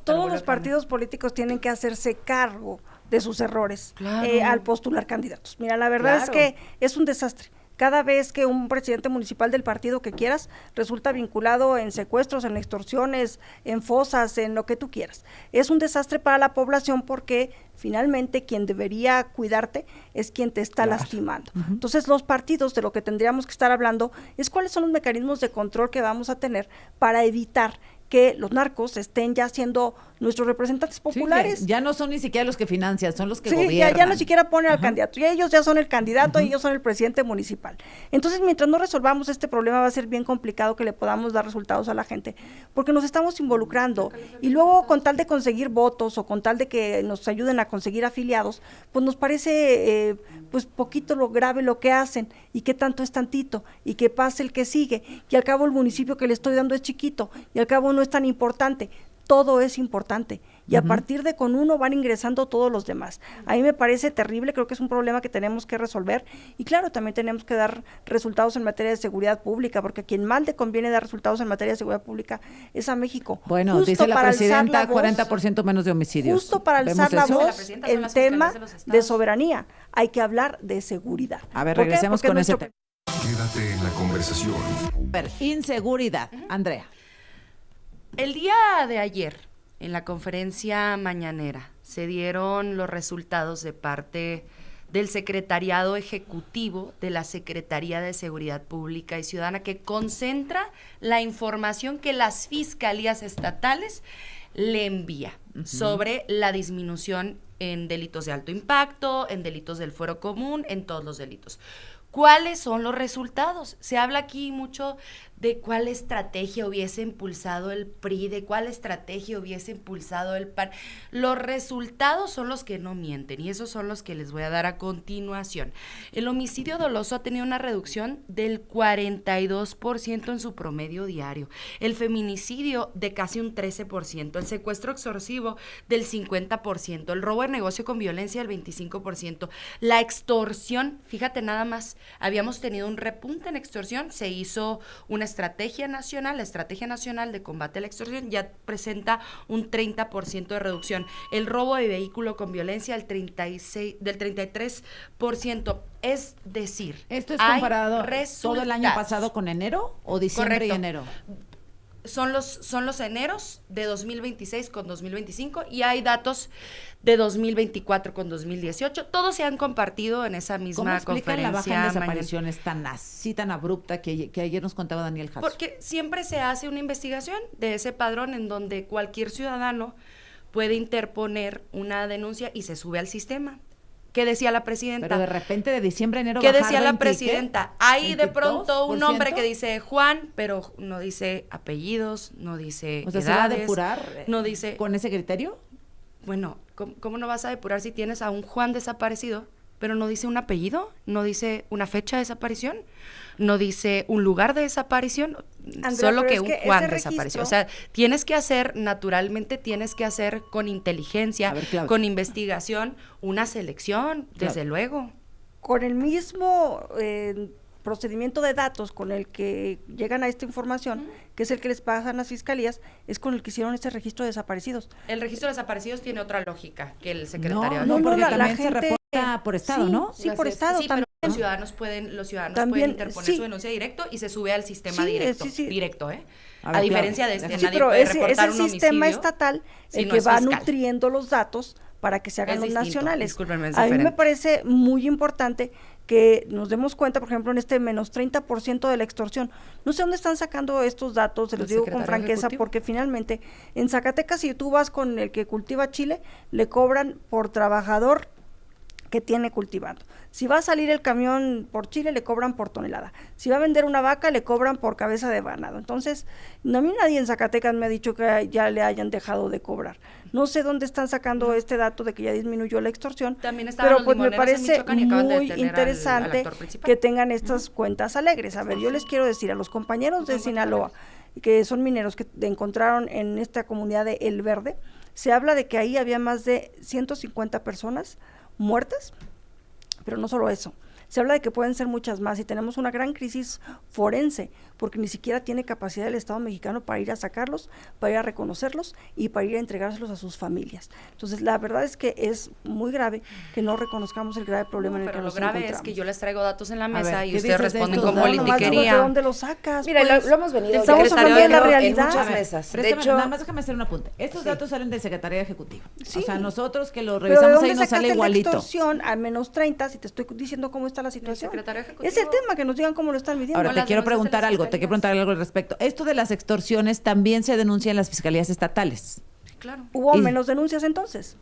[SPEAKER 4] Todos los partidos políticos tienen que hacerse cargo de sus errores al postular candidatos. Mira, la verdad es que es un desastre. Cada vez que un presidente municipal del partido que quieras resulta vinculado en secuestros, en extorsiones, en fosas, en lo que tú quieras. Es un desastre para la población porque finalmente quien debería cuidarte es quien te está lastimando. Entonces los partidos, de lo que tendríamos que estar hablando es cuáles son los mecanismos de control que vamos a tener para evitar que los narcos estén ya siendo nuestros representantes populares.
[SPEAKER 1] Sí, ya no son ni siquiera los que financian, son los que gobiernan.
[SPEAKER 4] Ya no siquiera ponen al candidato, y ellos ya son el candidato y ellos son el presidente municipal. Entonces, mientras no resolvamos este problema, va a ser bien complicado que le podamos dar resultados a la gente, porque nos estamos involucrando, y luego con tal de conseguir votos, o con tal de que nos ayuden a conseguir afiliados, pues nos parece pues poquito lo grave lo que hacen, y qué tanto es tantito, y que pase el que sigue, y al cabo el municipio que le estoy dando es chiquito, y al cabo no es tan importante. Todo es importante y a partir de con uno van ingresando todos los demás. A mí me parece terrible, creo que es un problema que tenemos que resolver y claro, también tenemos que dar resultados en materia de seguridad pública, porque a quien más le conviene dar resultados en materia de seguridad pública es a México.
[SPEAKER 1] Bueno, justo dice la presidenta, 40% menos de homicidios.
[SPEAKER 4] Justo para alzar la voz el tema de soberanía. Hay que hablar de seguridad.
[SPEAKER 1] A ver, regresemos con ese tema.
[SPEAKER 6] Quédate en la conversación.
[SPEAKER 1] A ver, inseguridad. Andrea.
[SPEAKER 2] El día de ayer, en la conferencia mañanera, se dieron los resultados de parte del Secretariado Ejecutivo de la Secretaría de Seguridad Pública y Ciudadana, que concentra la información que las fiscalías estatales le envía sobre la disminución en delitos de alto impacto, en delitos del fuero común, en todos los delitos. ¿Cuáles son los resultados? Se habla aquí mucho de cuál estrategia hubiese impulsado el PRI, de cuál estrategia hubiese impulsado el PAN. Los resultados son los que no mienten y esos son los que les voy a dar a continuación. El homicidio doloso ha tenido una reducción del 42% en su promedio diario, el feminicidio de casi un 13%, el secuestro extorsivo del 50%, el robo de negocio con violencia del 25%, la extorsión, fíjate nada más, habíamos tenido un repunte en extorsión, se hizo una estrategia nacional, la Estrategia Nacional de Combate a la Extorsión ya presenta un 30% de reducción. El robo de vehículo con violencia del 33%. Es decir,
[SPEAKER 1] ¿esto es comparado
[SPEAKER 2] resultados.
[SPEAKER 1] todo el año pasado con enero o diciembre
[SPEAKER 2] Correcto.
[SPEAKER 1] y enero?
[SPEAKER 2] Son los eneros de 2026 con 2025 y hay datos de 2024 con 2018. Todos se han compartido en esa misma
[SPEAKER 1] ¿Cómo explican la baja en
[SPEAKER 2] conferencia
[SPEAKER 1] desapariciones tan así, tan abrupta que ayer nos contaba Daniel Jasso?
[SPEAKER 2] Porque siempre se hace una investigación de ese padrón en donde cualquier ciudadano puede interponer una denuncia y se sube al sistema. ¿Qué decía la presidenta?
[SPEAKER 1] Pero de repente de diciembre a enero
[SPEAKER 2] ¿Qué
[SPEAKER 1] bajar
[SPEAKER 2] decía la
[SPEAKER 1] 20,
[SPEAKER 2] presidenta?
[SPEAKER 1] ¿qué?
[SPEAKER 2] Hay de pronto un
[SPEAKER 1] 22%.
[SPEAKER 2] hombre que dice Juan, pero no dice apellidos, no dice
[SPEAKER 1] O sea,
[SPEAKER 2] edades,
[SPEAKER 1] ¿se va a depurar
[SPEAKER 2] no dice...
[SPEAKER 1] con ese criterio?
[SPEAKER 2] Bueno, ¿cómo no vas a depurar si tienes a un Juan desaparecido, pero no dice un apellido, no dice una fecha de desaparición, no dice un lugar de desaparición,
[SPEAKER 4] Andrea,
[SPEAKER 2] solo
[SPEAKER 4] pero
[SPEAKER 2] que
[SPEAKER 4] es
[SPEAKER 2] un
[SPEAKER 4] que
[SPEAKER 2] Juan
[SPEAKER 4] ese
[SPEAKER 2] desapareció?
[SPEAKER 4] registro-
[SPEAKER 2] O sea, tienes que hacer, naturalmente, tienes que hacer con inteligencia,
[SPEAKER 1] A ver, Claudia.
[SPEAKER 2] con investigación, una selección, desde luego.
[SPEAKER 4] Con el mismo procedimiento de datos con el que llegan a esta información, que es el que les pasan las fiscalías, es con el que hicieron este registro de desaparecidos.
[SPEAKER 2] El registro de desaparecidos tiene otra lógica que el
[SPEAKER 1] No,
[SPEAKER 2] secretario.
[SPEAKER 1] no, porque
[SPEAKER 4] la
[SPEAKER 1] también se
[SPEAKER 4] gente-
[SPEAKER 1] reporta por estado,
[SPEAKER 4] sí,
[SPEAKER 1] ¿no?
[SPEAKER 4] Sí, por
[SPEAKER 2] Gracias.
[SPEAKER 4] estado
[SPEAKER 2] Sí,
[SPEAKER 4] también.
[SPEAKER 2] pero los ciudadanos
[SPEAKER 4] También,
[SPEAKER 2] pueden interponer
[SPEAKER 4] sí.
[SPEAKER 2] su denuncia directo y se sube al sistema
[SPEAKER 4] Sí,
[SPEAKER 2] directo,
[SPEAKER 4] sí.
[SPEAKER 2] directo, ¿eh?
[SPEAKER 1] A
[SPEAKER 2] A,
[SPEAKER 1] ver,
[SPEAKER 2] diferencia
[SPEAKER 1] Claudia,
[SPEAKER 2] de este,
[SPEAKER 4] Sí,
[SPEAKER 2] nadie
[SPEAKER 4] pero
[SPEAKER 2] puede
[SPEAKER 4] ese
[SPEAKER 2] reportar
[SPEAKER 4] es
[SPEAKER 2] un
[SPEAKER 4] el sistema
[SPEAKER 2] homicidio
[SPEAKER 4] estatal
[SPEAKER 2] si
[SPEAKER 4] el
[SPEAKER 2] no
[SPEAKER 4] que
[SPEAKER 2] es
[SPEAKER 4] va
[SPEAKER 2] fiscal.
[SPEAKER 4] nutriendo los datos para que se hagan
[SPEAKER 2] Es
[SPEAKER 4] los
[SPEAKER 2] distinto,
[SPEAKER 4] nacionales.
[SPEAKER 2] discúlpenme, es
[SPEAKER 4] a mí me
[SPEAKER 2] diferente.
[SPEAKER 4] parece muy importante que nos demos cuenta, por ejemplo, en este menos 30% de la extorsión. No sé dónde están sacando estos datos, se los
[SPEAKER 2] El
[SPEAKER 4] digo con
[SPEAKER 2] secretario
[SPEAKER 4] franqueza,
[SPEAKER 2] ejecutivo.
[SPEAKER 4] porque finalmente en Zacatecas, si tú vas con el que cultiva chile, le cobran por trabajador que tiene cultivando. Si va a salir el camión por Chile, le cobran por tonelada. Si va a vender una vaca, le cobran por cabeza de ganado. Entonces, a mí nadie en Zacatecas me ha dicho que ya le hayan dejado de cobrar. No sé dónde están sacando este dato de que ya disminuyó la extorsión,
[SPEAKER 2] También estaban
[SPEAKER 4] pero
[SPEAKER 2] los
[SPEAKER 4] pues me
[SPEAKER 2] limoneros en
[SPEAKER 4] parece
[SPEAKER 2] Michoacán y acaban de
[SPEAKER 4] muy
[SPEAKER 2] detener al
[SPEAKER 4] interesante
[SPEAKER 2] actor principal.
[SPEAKER 4] que tengan estas cuentas alegres. A ver, yo les quiero decir a los compañeros de Sinaloa, que son mineros que encontraron en esta comunidad de El Verde, se habla de que ahí había más de 150 personas muertas, pero no solo eso. Se habla de que pueden ser muchas más y tenemos una gran crisis forense porque ni siquiera tiene capacidad el Estado mexicano para ir a sacarlos, para ir a reconocerlos y para ir a entregárselos a sus familias. Entonces, la verdad es que es muy grave que no reconozcamos el grave problema en el que
[SPEAKER 2] Pero lo
[SPEAKER 4] nos
[SPEAKER 2] grave es
[SPEAKER 4] encontramos.
[SPEAKER 2] que yo les traigo datos en la
[SPEAKER 1] ver,
[SPEAKER 2] mesa
[SPEAKER 1] ¿qué
[SPEAKER 2] y ustedes
[SPEAKER 1] dices de
[SPEAKER 2] responden
[SPEAKER 1] estos
[SPEAKER 2] con
[SPEAKER 1] datos?
[SPEAKER 4] Nomás digo, ¿de
[SPEAKER 2] politiquería.
[SPEAKER 4] dónde lo sacas?
[SPEAKER 3] Mira,
[SPEAKER 4] pues?
[SPEAKER 3] lo hemos venido
[SPEAKER 4] Estamos
[SPEAKER 2] hablando de
[SPEAKER 3] discutiendo
[SPEAKER 4] la
[SPEAKER 3] en
[SPEAKER 4] realidad.
[SPEAKER 3] muchas
[SPEAKER 1] A ver,
[SPEAKER 3] mesas. De
[SPEAKER 1] préstame,
[SPEAKER 3] hecho,
[SPEAKER 1] nada más déjame hacer un apunte. Estos datos salen del Secretario Ejecutivo.
[SPEAKER 4] Sí.
[SPEAKER 1] O sea, nosotros que lo
[SPEAKER 4] Pero ¿de
[SPEAKER 1] revisamos
[SPEAKER 4] dónde
[SPEAKER 1] ahí nos sale
[SPEAKER 4] sacaste la
[SPEAKER 1] igualito.
[SPEAKER 4] extorsión a menos 30 si te estoy diciendo cómo está la situación?
[SPEAKER 2] Secretario Ejecutivo.
[SPEAKER 4] Es el tema, que nos digan cómo lo están midiendo.
[SPEAKER 1] Ahora
[SPEAKER 2] Con
[SPEAKER 1] te
[SPEAKER 2] las
[SPEAKER 1] quiero
[SPEAKER 2] denuncias de
[SPEAKER 1] preguntar
[SPEAKER 2] las
[SPEAKER 1] algo, te quiero
[SPEAKER 2] fiscalías.
[SPEAKER 1] preguntar algo al respecto. Esto de las extorsiones también se denuncia en las fiscalías estatales.
[SPEAKER 2] Claro.
[SPEAKER 4] ¿Hubo
[SPEAKER 1] Y-
[SPEAKER 4] menos denuncias entonces?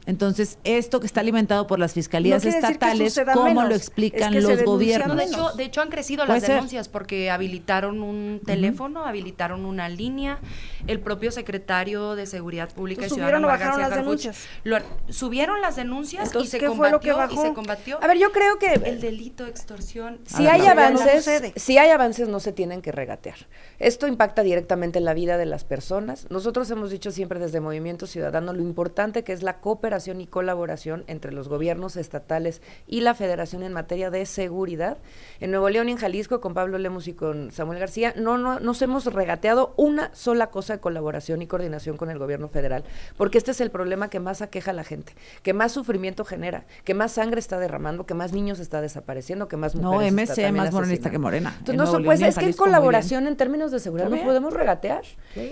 [SPEAKER 1] Entonces, esto que está alimentado por las fiscalías
[SPEAKER 4] quiere decir que
[SPEAKER 1] estatales,
[SPEAKER 4] suceda
[SPEAKER 1] ¿cómo
[SPEAKER 4] menos,
[SPEAKER 1] lo
[SPEAKER 4] es
[SPEAKER 1] explican
[SPEAKER 4] que se
[SPEAKER 1] los
[SPEAKER 4] denuncian
[SPEAKER 1] gobiernos?
[SPEAKER 4] menos.
[SPEAKER 2] De hecho han crecido
[SPEAKER 1] Puede
[SPEAKER 2] las
[SPEAKER 1] ser.
[SPEAKER 2] denuncias porque habilitaron un teléfono, habilitaron una línea. El propio secretario de Seguridad Pública y
[SPEAKER 4] Entonces,
[SPEAKER 2] Ciudadano,
[SPEAKER 4] ¿subieron o bajaron
[SPEAKER 2] García
[SPEAKER 4] las
[SPEAKER 2] Harfuch,
[SPEAKER 4] denuncias?
[SPEAKER 2] subieron las denuncias
[SPEAKER 4] Entonces,
[SPEAKER 2] y se
[SPEAKER 4] ¿qué fue lo que
[SPEAKER 2] combatió y
[SPEAKER 4] bajó?
[SPEAKER 2] se combatió
[SPEAKER 3] a ver, yo creo que
[SPEAKER 2] el delito de extorsión.
[SPEAKER 3] si
[SPEAKER 1] A ver,
[SPEAKER 3] hay
[SPEAKER 1] Claudia,
[SPEAKER 4] no
[SPEAKER 3] avances,
[SPEAKER 4] sucede.
[SPEAKER 3] si hay avances no se tienen que regatear. Esto impacta directamente en la vida de las personas. Nosotros hemos dicho siempre desde Movimiento Ciudadano lo importante que es la cooperación y colaboración entre los gobiernos estatales y la Federación en materia de seguridad. En Nuevo León y en Jalisco, con Pablo Lemus y con Samuel García, no nos hemos regateado una sola cosa de colaboración y coordinación con el gobierno federal, porque este es el problema que más aqueja a la gente, que más sufrimiento genera, que más sangre está derramando, que más niños está desapareciendo, que más mujeres
[SPEAKER 1] No,
[SPEAKER 3] está
[SPEAKER 1] MC
[SPEAKER 3] también
[SPEAKER 1] más morenista
[SPEAKER 3] asesinando.
[SPEAKER 1] que Morena.
[SPEAKER 3] Entonces,
[SPEAKER 1] En
[SPEAKER 3] no
[SPEAKER 1] Nuevo
[SPEAKER 3] se
[SPEAKER 1] León
[SPEAKER 3] puede,
[SPEAKER 1] y en
[SPEAKER 3] es que en
[SPEAKER 1] Jalisco, muy bien.
[SPEAKER 3] colaboración en términos de seguridad
[SPEAKER 1] Está
[SPEAKER 3] no
[SPEAKER 1] bien.
[SPEAKER 3] podemos regatear.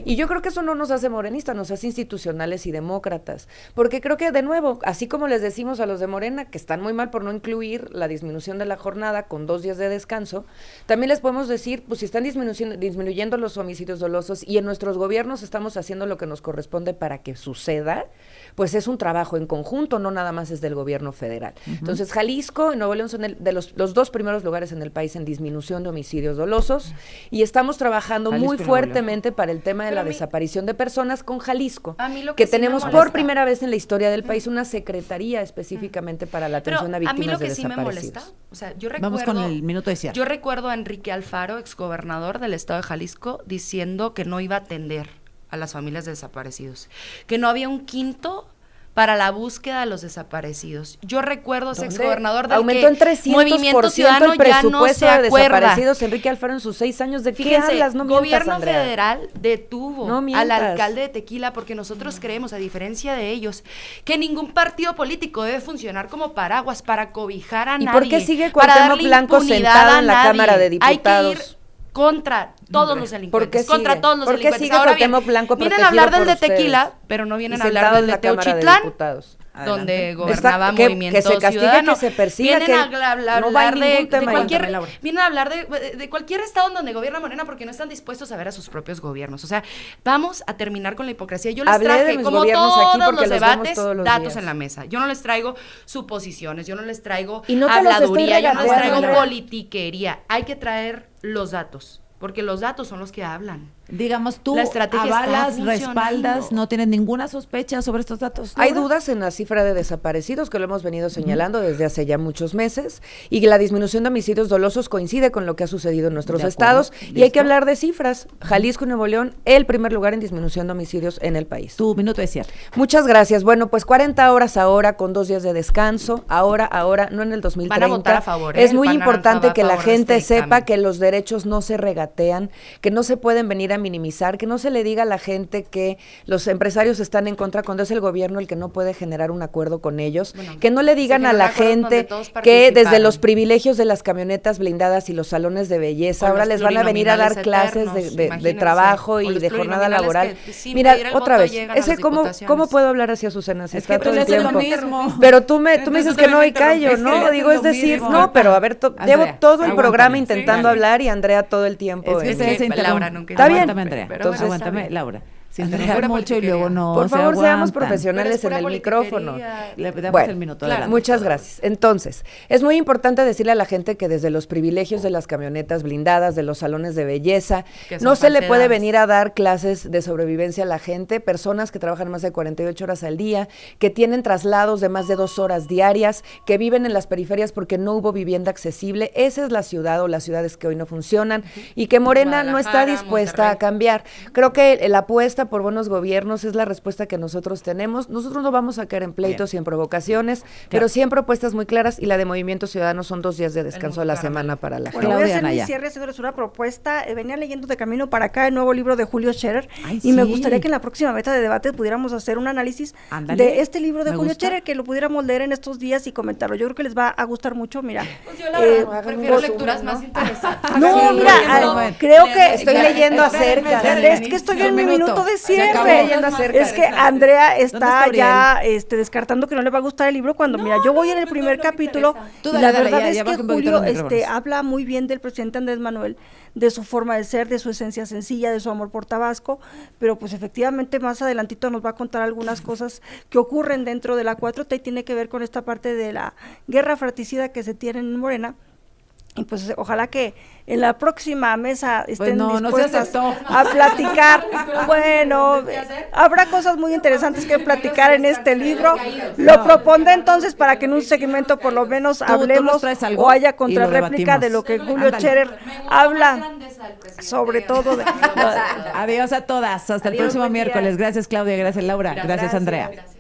[SPEAKER 3] Y yo creo que eso no nos hace morenistas, nos hace institucionales y demócratas. Porque creo que que, de nuevo, así como les decimos a los de Morena que están muy mal por no incluir la disminución de la jornada con 2 días de descanso, también les podemos decir, pues si están disminuyendo los homicidios dolosos y en nuestros gobiernos estamos haciendo lo que nos corresponde para que suceda, pues es un trabajo en conjunto, no nada más es del gobierno federal. Entonces, Jalisco y Nuevo León son de los 2 primeros lugares en el país en disminución de homicidios dolosos y estamos trabajando
[SPEAKER 1] Jalisco
[SPEAKER 3] muy
[SPEAKER 1] y Nuevo
[SPEAKER 3] fuertemente para el tema de
[SPEAKER 2] Pero
[SPEAKER 3] la desaparición de personas con Jalisco,
[SPEAKER 2] A mí lo
[SPEAKER 3] que
[SPEAKER 2] que sí me
[SPEAKER 3] tenemos
[SPEAKER 2] molesta.
[SPEAKER 3] por primera vez en la historia del país una secretaría específicamente para la
[SPEAKER 2] Pero
[SPEAKER 3] atención a
[SPEAKER 2] a mí
[SPEAKER 3] víctimas
[SPEAKER 2] lo que
[SPEAKER 3] de
[SPEAKER 2] sí me
[SPEAKER 3] desaparecidos.
[SPEAKER 2] molesta, o sea, yo recuerdo...
[SPEAKER 1] Vamos con el minuto de cierre.
[SPEAKER 2] Yo recuerdo a Enrique Alfaro, exgobernador del estado de Jalisco, diciendo que no iba a atender a las familias de desaparecidos, que no había un quinto para la búsqueda de los desaparecidos. Yo recuerdo ese
[SPEAKER 3] ¿Dónde?
[SPEAKER 2] exgobernador del
[SPEAKER 3] Aumentó en
[SPEAKER 2] que
[SPEAKER 3] 300%
[SPEAKER 2] Movimiento Ciudadano
[SPEAKER 3] el
[SPEAKER 2] ya no
[SPEAKER 3] presupuesto
[SPEAKER 2] se
[SPEAKER 3] de
[SPEAKER 2] acuerda.
[SPEAKER 3] desaparecidos. Enrique Alfaro en sus 6 años, ¿de qué
[SPEAKER 2] Fíjense,
[SPEAKER 3] hablas? No mientas,
[SPEAKER 2] gobierno
[SPEAKER 3] Andrea.
[SPEAKER 2] federal detuvo
[SPEAKER 3] No
[SPEAKER 2] al
[SPEAKER 3] mientas.
[SPEAKER 2] alcalde de Tequila porque nosotros creemos, a diferencia de ellos, que ningún partido político debe funcionar como paraguas para cobijar a
[SPEAKER 3] ¿Y
[SPEAKER 2] nadie.
[SPEAKER 3] por qué sigue
[SPEAKER 2] para
[SPEAKER 3] Cuauhtémoc
[SPEAKER 2] darle
[SPEAKER 3] Blanco
[SPEAKER 2] impunidad
[SPEAKER 3] sentado
[SPEAKER 2] a
[SPEAKER 3] en la
[SPEAKER 2] nadie?
[SPEAKER 3] Cámara de
[SPEAKER 2] Hay que ir
[SPEAKER 3] Diputados?
[SPEAKER 2] contra todos los
[SPEAKER 3] ¿Por qué
[SPEAKER 2] delincuentes, contra
[SPEAKER 3] sigue?
[SPEAKER 2] todos los
[SPEAKER 3] ¿Por qué
[SPEAKER 2] delincuentes.
[SPEAKER 3] sigue
[SPEAKER 2] Ahora bien,
[SPEAKER 3] Cuauhtémoc Blanco
[SPEAKER 2] vienen a hablar
[SPEAKER 3] protegido
[SPEAKER 2] del de
[SPEAKER 3] por
[SPEAKER 2] Tequila,
[SPEAKER 3] ustedes?
[SPEAKER 2] pero no vienen
[SPEAKER 3] Y
[SPEAKER 2] a hablar
[SPEAKER 3] sentado
[SPEAKER 2] del
[SPEAKER 3] en
[SPEAKER 2] de
[SPEAKER 3] la Cámara de
[SPEAKER 2] Teochitlán,
[SPEAKER 3] Diputados.
[SPEAKER 2] donde
[SPEAKER 1] Adelante.
[SPEAKER 2] gobernaba
[SPEAKER 3] Que
[SPEAKER 2] Movimiento
[SPEAKER 3] se castigue,
[SPEAKER 2] Ciudadano.
[SPEAKER 3] que se persiga,
[SPEAKER 2] Vienen
[SPEAKER 3] que
[SPEAKER 2] a
[SPEAKER 3] no va
[SPEAKER 2] hablar
[SPEAKER 3] en
[SPEAKER 2] de
[SPEAKER 3] ningún tema.
[SPEAKER 2] cualquier,
[SPEAKER 1] Cuéntame, Laura.
[SPEAKER 2] vienen a hablar de cualquier estado en donde gobierna Morena porque no están dispuestos a ver a sus propios gobiernos. O sea, vamos a terminar con la hipocresía. Yo les
[SPEAKER 3] Hablé de
[SPEAKER 2] traje,
[SPEAKER 3] mis
[SPEAKER 2] como
[SPEAKER 3] gobiernos aquí
[SPEAKER 2] todos
[SPEAKER 3] porque
[SPEAKER 2] los
[SPEAKER 3] los vemos
[SPEAKER 2] debates,
[SPEAKER 3] todos los
[SPEAKER 2] datos
[SPEAKER 3] días.
[SPEAKER 2] en la mesa. Yo no les traigo suposiciones, yo no les traigo
[SPEAKER 3] Y no te los estoy
[SPEAKER 2] habladuría, yo no les
[SPEAKER 3] regateando,
[SPEAKER 2] traigo
[SPEAKER 3] Andrea.
[SPEAKER 2] politiquería. Hay que traer los datos, porque los datos son los que hablan.
[SPEAKER 1] Digamos, tú
[SPEAKER 2] La estrategia está
[SPEAKER 1] avalas,
[SPEAKER 2] funcionando.
[SPEAKER 1] respaldas, no tienes ninguna sospecha sobre estos datos.
[SPEAKER 3] Hay
[SPEAKER 1] Laura?
[SPEAKER 3] dudas en la cifra de desaparecidos, que lo hemos venido señalando desde hace ya muchos meses, y que la disminución de homicidios dolosos coincide con lo que ha sucedido en nuestros
[SPEAKER 1] De acuerdo,
[SPEAKER 3] estados, y hay
[SPEAKER 1] listo.
[SPEAKER 3] que hablar de cifras. Jalisco y Nuevo León, el primer lugar en disminución de homicidios en el país.
[SPEAKER 1] Tu minuto de cierre.
[SPEAKER 3] Muchas gracias. Bueno, pues 40 horas ahora con 2 días de descanso. Ahora, no en el 2030.
[SPEAKER 2] Van a votar a favor,
[SPEAKER 3] Es muy
[SPEAKER 2] van a
[SPEAKER 3] importante
[SPEAKER 2] votar a
[SPEAKER 3] que la
[SPEAKER 2] favor de
[SPEAKER 3] gente
[SPEAKER 2] este
[SPEAKER 3] sepa
[SPEAKER 2] dictamen.
[SPEAKER 3] que los derechos no se regatean, que no se pueden venir a minimizar, que no se le diga a la gente que los empresarios están en contra cuando es el gobierno el que no puede generar un acuerdo con ellos,
[SPEAKER 2] Bueno,
[SPEAKER 3] que no le
[SPEAKER 2] se
[SPEAKER 3] digan a
[SPEAKER 2] generó
[SPEAKER 3] la
[SPEAKER 2] un acuerdo en donde
[SPEAKER 3] gente
[SPEAKER 2] todos
[SPEAKER 3] que
[SPEAKER 2] participaron.
[SPEAKER 3] desde los privilegios de las camionetas blindadas y los salones de belleza,
[SPEAKER 2] O
[SPEAKER 3] ahora
[SPEAKER 2] los
[SPEAKER 3] les van a venir a dar
[SPEAKER 2] plurinominales
[SPEAKER 3] clases
[SPEAKER 2] eternos,
[SPEAKER 3] de
[SPEAKER 2] imagínense.
[SPEAKER 3] trabajo
[SPEAKER 2] O
[SPEAKER 3] y
[SPEAKER 2] los
[SPEAKER 3] de jornada
[SPEAKER 2] plurinominales
[SPEAKER 3] laboral.
[SPEAKER 2] que sin
[SPEAKER 3] Mira,
[SPEAKER 2] pedir el
[SPEAKER 3] otra
[SPEAKER 2] voto
[SPEAKER 3] vez,
[SPEAKER 2] llegan a
[SPEAKER 3] ese
[SPEAKER 2] las
[SPEAKER 3] ¿cómo
[SPEAKER 2] diputaciones.
[SPEAKER 3] puedo hablar así, Azucena? Si
[SPEAKER 1] Es
[SPEAKER 3] está
[SPEAKER 1] que
[SPEAKER 3] todo
[SPEAKER 1] tú
[SPEAKER 3] el
[SPEAKER 1] haces lo
[SPEAKER 3] tiempo.
[SPEAKER 1] mismo.
[SPEAKER 3] Pero tú me dices que no hay
[SPEAKER 2] interrumpiste,
[SPEAKER 3] callo,
[SPEAKER 2] es que
[SPEAKER 3] ¿no?
[SPEAKER 2] haces
[SPEAKER 3] Digo,
[SPEAKER 2] lo
[SPEAKER 3] es decir,
[SPEAKER 2] mismo.
[SPEAKER 3] no, pero a ver,
[SPEAKER 1] Andrea,
[SPEAKER 3] llevo todo el
[SPEAKER 1] aguántame.
[SPEAKER 3] programa
[SPEAKER 1] Sí,
[SPEAKER 3] intentando
[SPEAKER 1] dale.
[SPEAKER 3] hablar y Andrea todo el tiempo.
[SPEAKER 1] Es que
[SPEAKER 3] en-
[SPEAKER 1] se
[SPEAKER 2] que
[SPEAKER 1] interrumpe.
[SPEAKER 2] Laura nunca
[SPEAKER 3] Está bien.
[SPEAKER 1] Aguántame, Andrea.
[SPEAKER 2] Pero bueno, está
[SPEAKER 1] Aguántame,
[SPEAKER 2] bien.
[SPEAKER 1] Laura. Se
[SPEAKER 2] Andrea,
[SPEAKER 1] interrumpe
[SPEAKER 2] pura
[SPEAKER 1] mucho y luego
[SPEAKER 2] politiquería.
[SPEAKER 1] no
[SPEAKER 3] Por
[SPEAKER 1] se
[SPEAKER 3] favor, seamos
[SPEAKER 1] aguantan.
[SPEAKER 3] profesionales en
[SPEAKER 2] Pero es
[SPEAKER 3] el
[SPEAKER 2] pura
[SPEAKER 3] micrófono.
[SPEAKER 2] politiquería.
[SPEAKER 1] Le damos
[SPEAKER 3] Bueno,
[SPEAKER 1] el minuto.
[SPEAKER 2] claro.
[SPEAKER 1] adelante.
[SPEAKER 3] Muchas gracias. Entonces, es muy importante decirle a la gente que desde los privilegios de las camionetas blindadas, de los salones de belleza,
[SPEAKER 2] Que son
[SPEAKER 3] no se le puede
[SPEAKER 2] falsedades.
[SPEAKER 3] venir a dar clases de sobrevivencia a la gente, personas que trabajan más de 48 horas al día, que tienen traslados de más de 2 horas diarias, que viven en las periferias porque no hubo vivienda accesible. Esa es la ciudad o las ciudades que hoy no funcionan y que Morena no está
[SPEAKER 2] Guadalajara,
[SPEAKER 3] dispuesta a
[SPEAKER 2] Monterrey.
[SPEAKER 3] cambiar. Creo que la apuesta por buenos gobiernos es la respuesta que nosotros tenemos. Nosotros no vamos a caer en pleitos y en provocaciones, pero siempre propuestas muy claras, y la de Movimiento Ciudadano son 2 días de descanso a la semana para la gente.
[SPEAKER 4] Bueno, voy a
[SPEAKER 1] Claudia
[SPEAKER 4] hacer mi
[SPEAKER 1] Anaya.
[SPEAKER 4] cierre haciéndoles una propuesta. Venía leyendo de camino para acá el nuevo libro de Julio Scherer
[SPEAKER 1] Ay,
[SPEAKER 4] y me
[SPEAKER 1] sí.
[SPEAKER 4] gustaría que en la próxima meta de debate pudiéramos hacer un análisis
[SPEAKER 1] Ándale.
[SPEAKER 4] de este libro de
[SPEAKER 1] Me
[SPEAKER 4] Julio
[SPEAKER 1] gusta.
[SPEAKER 4] Scherer, que lo pudiéramos leer en estos días y comentarlo. Yo creo que les va a gustar mucho. Mira,
[SPEAKER 2] Pues yo la verdad
[SPEAKER 3] hagan un
[SPEAKER 2] prefiero
[SPEAKER 3] resumen,
[SPEAKER 2] lecturas
[SPEAKER 3] ¿no?
[SPEAKER 2] más interesantes.
[SPEAKER 4] No,
[SPEAKER 1] Sí,
[SPEAKER 4] mira,
[SPEAKER 1] por ejemplo,
[SPEAKER 4] creo que
[SPEAKER 3] Estoy leyendo
[SPEAKER 1] Espérenme,
[SPEAKER 3] acerca.
[SPEAKER 1] espérenme.
[SPEAKER 4] Es que estoy en
[SPEAKER 1] Un
[SPEAKER 4] mi minuto de
[SPEAKER 1] Se acabó.
[SPEAKER 4] cierre.
[SPEAKER 3] leyendo acerca.
[SPEAKER 4] Es que Andrea está
[SPEAKER 1] está
[SPEAKER 4] ya descartando que no le va a gustar el libro cuando, mira, yo voy en el primer
[SPEAKER 2] no me
[SPEAKER 4] capítulo
[SPEAKER 2] interesa.
[SPEAKER 1] Tú
[SPEAKER 4] y
[SPEAKER 1] dale,
[SPEAKER 4] la
[SPEAKER 1] dale,
[SPEAKER 4] verdad
[SPEAKER 1] ya,
[SPEAKER 4] es
[SPEAKER 1] ya
[SPEAKER 4] que
[SPEAKER 1] baja un poquito
[SPEAKER 4] Julio
[SPEAKER 1] los micrófonos.
[SPEAKER 4] habla muy bien del presidente Andrés Manuel, de su forma de ser, de su esencia sencilla, de su amor por Tabasco, pero pues efectivamente más adelantito nos va a contar algunas cosas que ocurren dentro de la 4T y tiene que ver con esta parte de la guerra fratricida que se tiene en Morena. Y pues ojalá que en la próxima mesa estén
[SPEAKER 1] no se
[SPEAKER 4] dispuestas
[SPEAKER 1] aceptó.
[SPEAKER 4] a platicar. Bueno, habrá cosas muy interesantes que platicar en este libro. Lo propondré entonces para que en un segmento por lo menos
[SPEAKER 1] Tú
[SPEAKER 4] hablemos
[SPEAKER 1] nos traes algo
[SPEAKER 4] o haya
[SPEAKER 1] y lo
[SPEAKER 4] contrarréplica
[SPEAKER 1] debatimos.
[SPEAKER 4] de lo que Julio
[SPEAKER 1] Ándale.
[SPEAKER 4] Scherer habla, sobre todo de...
[SPEAKER 1] Adiós a todas. Hasta el
[SPEAKER 3] Adiós,
[SPEAKER 1] próximo
[SPEAKER 3] buen día.
[SPEAKER 1] miércoles. Gracias, Claudia. Gracias, Laura. Gracias, Andrea.
[SPEAKER 2] Gracias.